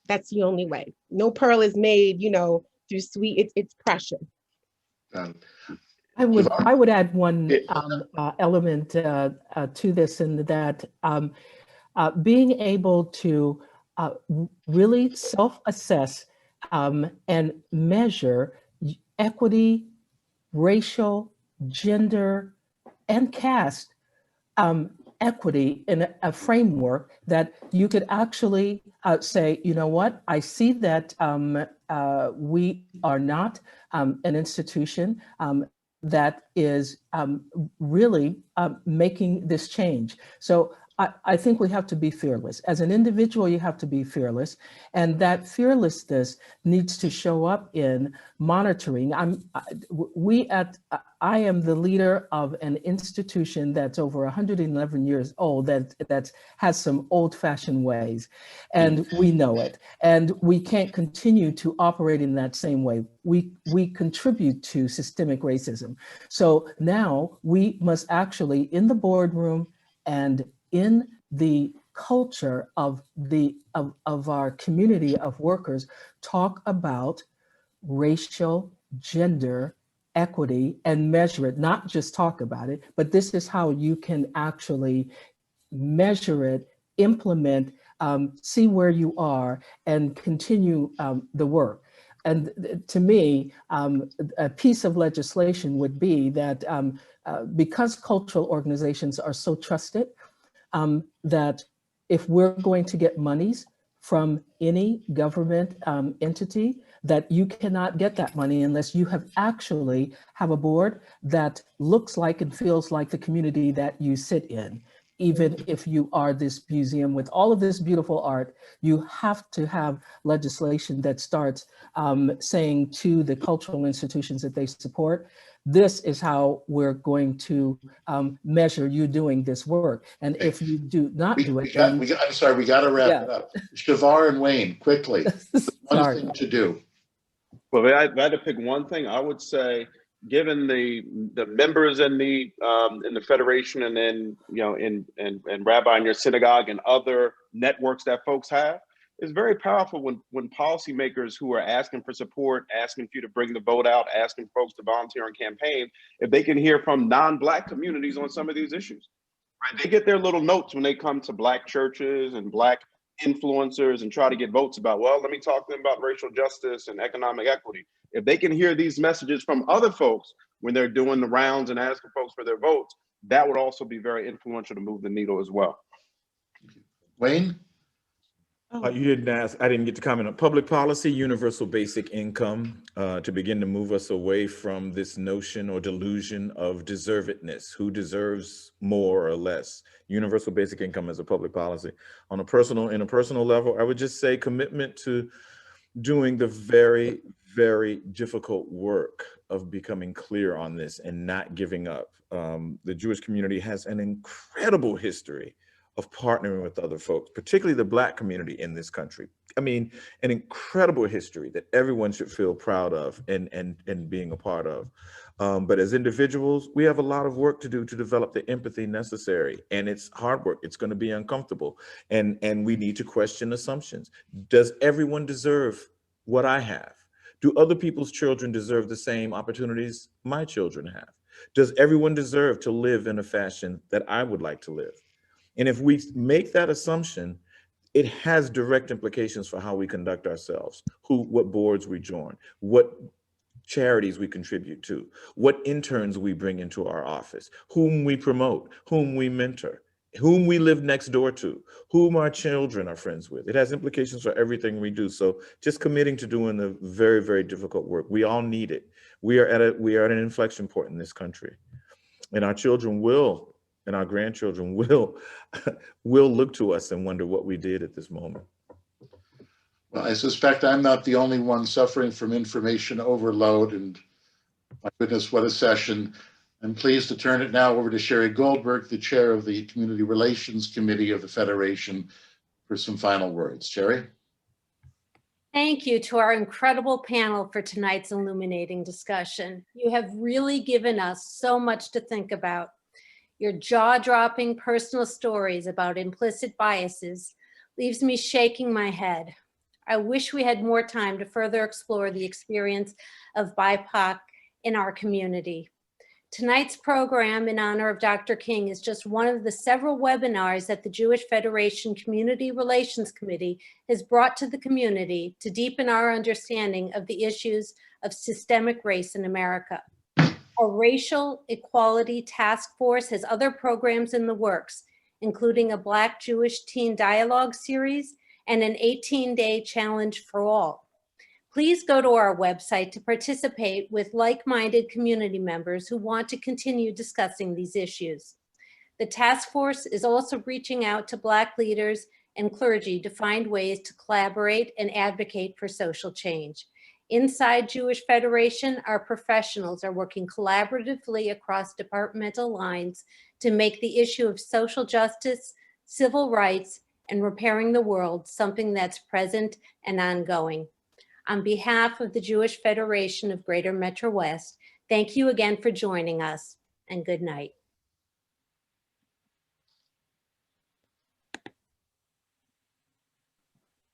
That's the only way. No pearl is made, through sweet, it's pressure. I would add one element to this, in that being able to really self-assess and measure equity, racial, gender, and caste equity in a framework that you could actually say, you know what, I see that we are not an institution that is really making this change. So I think we have to be fearless. As an individual, you have to be fearless. And that fearlessness needs to show up in monitoring. I am the leader of an institution that's over 111 years old that has some old-fashioned ways, and we know it. And we can't continue to operate in that same way. We contribute to systemic racism. So now we must actually, in the boardroom and in the culture of our community of workers, talk about racial, gender, equity, and measure it, not just talk about it, but this is how you can actually measure it, implement, see where you are, and continue the work. And to me, a piece of legislation would be that because cultural organizations are so trusted, that if we're going to get monies from any government entity, that you cannot get that money unless you actually have a board that looks like and feels like the community that you sit in. Even if you are this museum with all of this beautiful art, you have to have legislation that starts saying to the cultural institutions that they support, this is how we're going to measure you doing this work. And if you do not do it, I'm sorry, we got to wrap it up. Shavar and Wayne, quickly, one thing to do. Well, if I had to pick one thing, I would say, given the members in the federation, and then and Rabbi in your synagogue and other networks that folks have, it's very powerful when policymakers who are asking for support, asking for you to bring the vote out, asking folks to volunteer and campaign, if they can hear from non-Black communities on some of these issues. Right? They get their little notes when they come to Black churches and Black influencers and try to get votes about, well, let me talk to them about racial justice and economic equity. If they can hear these messages from other folks when they're doing the rounds and asking folks for their votes, that would also be very influential to move the needle as well. Wayne? You didn't ask, I didn't get to comment on public policy, universal basic income, to begin to move us away from this notion or delusion of deservedness, who deserves more or less. Universal basic income as a public policy. In a personal level, I would just say commitment to doing the very, very difficult work of becoming clear on this and not giving up. The Jewish community has an incredible history of partnering with other folks, particularly the Black community in this country. I mean, an incredible history that everyone should feel proud of and being a part of. But as individuals, we have a lot of work to do to develop the empathy necessary. And it's hard work. It's going to be uncomfortable. And we need to question assumptions. Does everyone deserve what I have? Do other people's children deserve the same opportunities my children have? Does everyone deserve to live in a fashion that I would like to live? And if we make that assumption, it has direct implications for how we conduct ourselves, what boards we join, what charities we contribute to, what interns we bring into our office, whom we promote, whom we mentor, whom we live next door to, whom our children are friends with. It has implications for everything we do. So just committing to doing the very, very difficult work. We all need it. We are at an inflection point in this country, and our children will, and our grandchildren will look to us and wonder what we did at this moment. Well, I suspect I'm not the only one suffering from information overload, and my goodness, what a session. I'm pleased to turn it now over to Sherry Goldberg, the chair of the Community Relations Committee of the Federation, for some final words. Sherry? Thank you to our incredible panel for tonight's illuminating discussion. You have really given us so much to think about. Your jaw-dropping personal stories about implicit biases leaves me shaking my head. I wish we had more time to further explore the experience of BIPOC in our community. Tonight's program in honor of Dr. King is just one of the several webinars that the Jewish Federation Community Relations Committee has brought to the community to deepen our understanding of the issues of systemic race in America. A racial equality task force has other programs in the works, including a Black Jewish Teen Dialogue series and an 18-day challenge for all. Please go to our website to participate with like-minded community members who want to continue discussing these issues. The task force is also reaching out to Black leaders and clergy to find ways to collaborate and advocate for social change. Inside Jewish Federation, our professionals are working collaboratively across departmental lines to make the issue of social justice, civil rights, and repairing the world something that's present and ongoing. On behalf of the Jewish Federation of Greater Metro West, thank you again for joining us, and good night.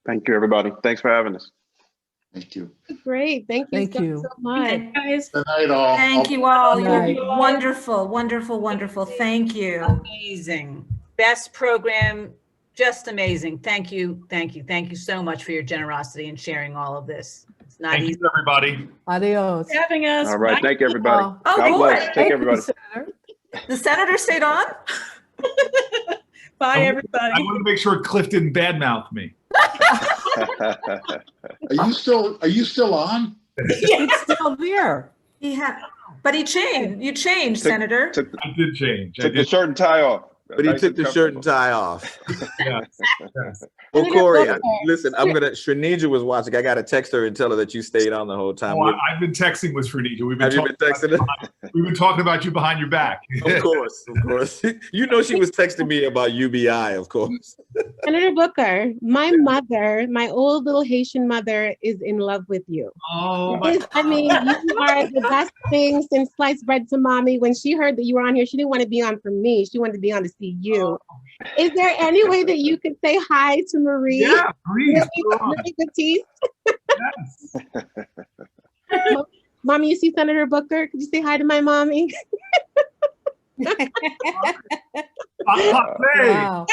Thank you, everybody. Thanks for having us. Thank you. Great. Thank you Thank so, you. so much. Guys, Good night, all. Thank you all. Good You're night. wonderful, wonderful, wonderful. Thank you. Amazing. Best program, just amazing. Thank you, thank you, thank you so much for your generosity and sharing all of this. It's not Thank easy. you, everybody. Adios. for having us. All right. Bye. Thank you, everybody. Oh, God boy. bless. Take Thank care, you, everybody. Senator. The senator stayed on? Bye, I everybody. wanted to make sure Cliff didn't badmouth me. Are you still on? It's still there. He had, but he changed. You changed, Took- Senator. Took I did change. I the did. shirt and tie off. But he Nice took and the shirt and comfortable. tie off. Yes, yes. Well, Senator Corey, Booker. listen, Shrenija was watching. I got to text her and tell her that you stayed on the whole time. Oh, I've been texting with Srinija. Have you been texting her? We've been talking about you behind your back. Of course, of course. You know she was texting me about UBI, of course. Senator Booker, my mother, my old little Haitian mother, is in love with you. Oh, my. I mean, you are the best thing since sliced bread to mommy. When she heard that you were on here, she didn't want to be on for me. She wanted to be on to see you. Is there any way that you could say hi to Marie? Yeah, please. Marie Batiste? Yes. Mommy, you see Senator Booker? Could you say hi to my mommy? Wow.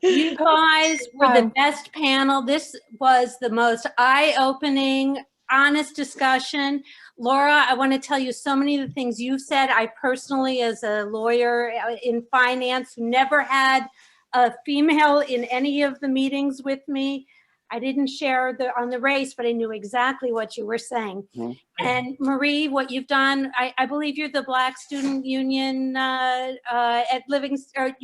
You guys were the best panel. This was the most eye-opening, honest discussion. Laura, I want to tell you so many of the things you've said. I personally, as a lawyer in finance, never had a female in any of the meetings with me. I didn't share on the race, but I knew exactly what you were saying. Mhm. And Marie, what you've done, I believe you're the Black Student Union at Livingston, or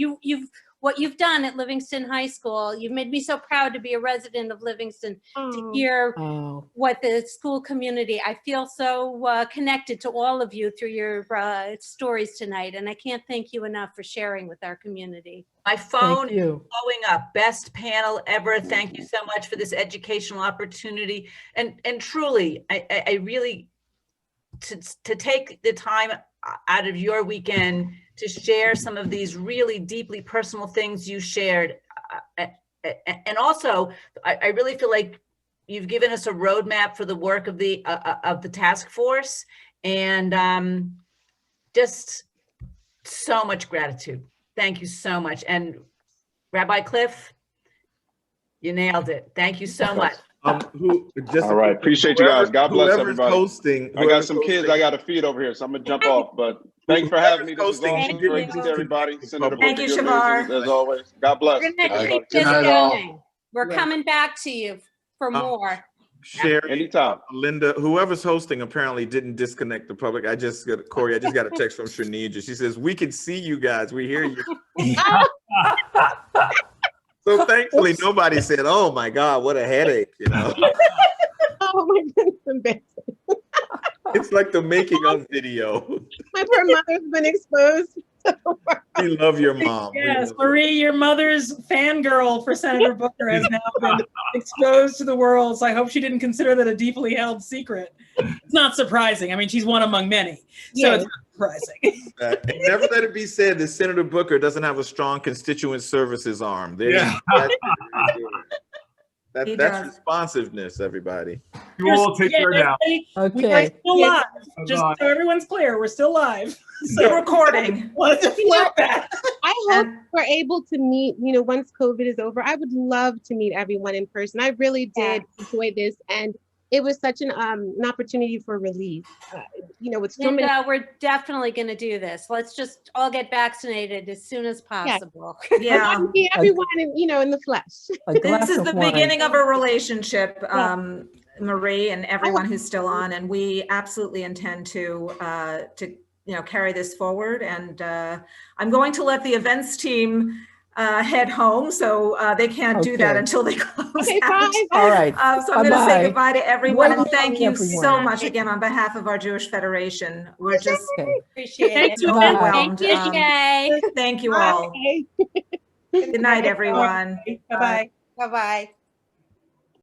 what you've done at Livingston High School. You've made me so proud to be a resident of Livingston, to hear Oh, what the school community, I feel so connected to all of you through your stories tonight. And I can't thank you enough for sharing with our community. My phone thank you. blowing up. Best panel ever. Thank you so much for this educational opportunity. And truly, I really, to take the time out of your weekend to share some of these really deeply personal things you shared. And also, I really feel like you've given us a roadmap for the work of the task force, and just so much gratitude. Thank you so much. And Rabbi Cliff, you nailed it. Thank you so much. All right. Appreciate you guys. God bless everybody. I got some kids I got to feed over here, so I'm going to jump off. But thanks for having me. This is awesome. Great to see everybody. Senator Thank Booker, you, you're Shamar. amazing, as always. God bless. We're gonna All right. keep Good this night, all. going. We're coming back to you for more. Sherry, Anytime. Linda, whoever's hosting apparently didn't disconnect the public. Corey, I just got a text from Shrenija. She says, we can see you guys. We hear you. So thankfully, nobody said, oh my God, what a headache, you know? Oh my goodness, embarrassing. It's like the making of video. My poor mother's been exposed. We love your mom. We Yes, love Marie, your mother's fangirl for Senator Booker has now been exposed to the world. So I hope she didn't consider that a deeply held secret. It's not surprising. I mean, she's one among many. So Yes. it's not surprising. And never let it be said that Senator Booker doesn't have a strong constituent services arm. There Yeah. He That's does. responsiveness, everybody. You all take care now. We are Okay. still live. Just Bye-bye. so everyone's clear, we're still live. We're So recording. wanted to flip that. I hope And we're able to meet, once COVID is over. I would love to meet everyone in person. I really did enjoy this. And it was such an opportunity for release. With so many. Linda, we're definitely going to do this. Let's just all get vaccinated as soon as possible. yeah, Meet everyone in the flesh. A this glass is of the wine. beginning of a relationship, Marie, and everyone who's still on, and we absolutely intend to carry this forward. And I'm going to let the events team head home, so they can't do that Okay. until they close Okay, out. bye. All right. So I'm going to say Bye-bye. goodbye to everyone, and Great thank meeting you so everyone. much again on behalf of our Jewish Federation. We're just Okay. Appreciate Thanks it. to Bye. overwhelmed. Thank you, Jay. Thank you all. Bye. Good night, everyone. Bye-bye. Bye-bye.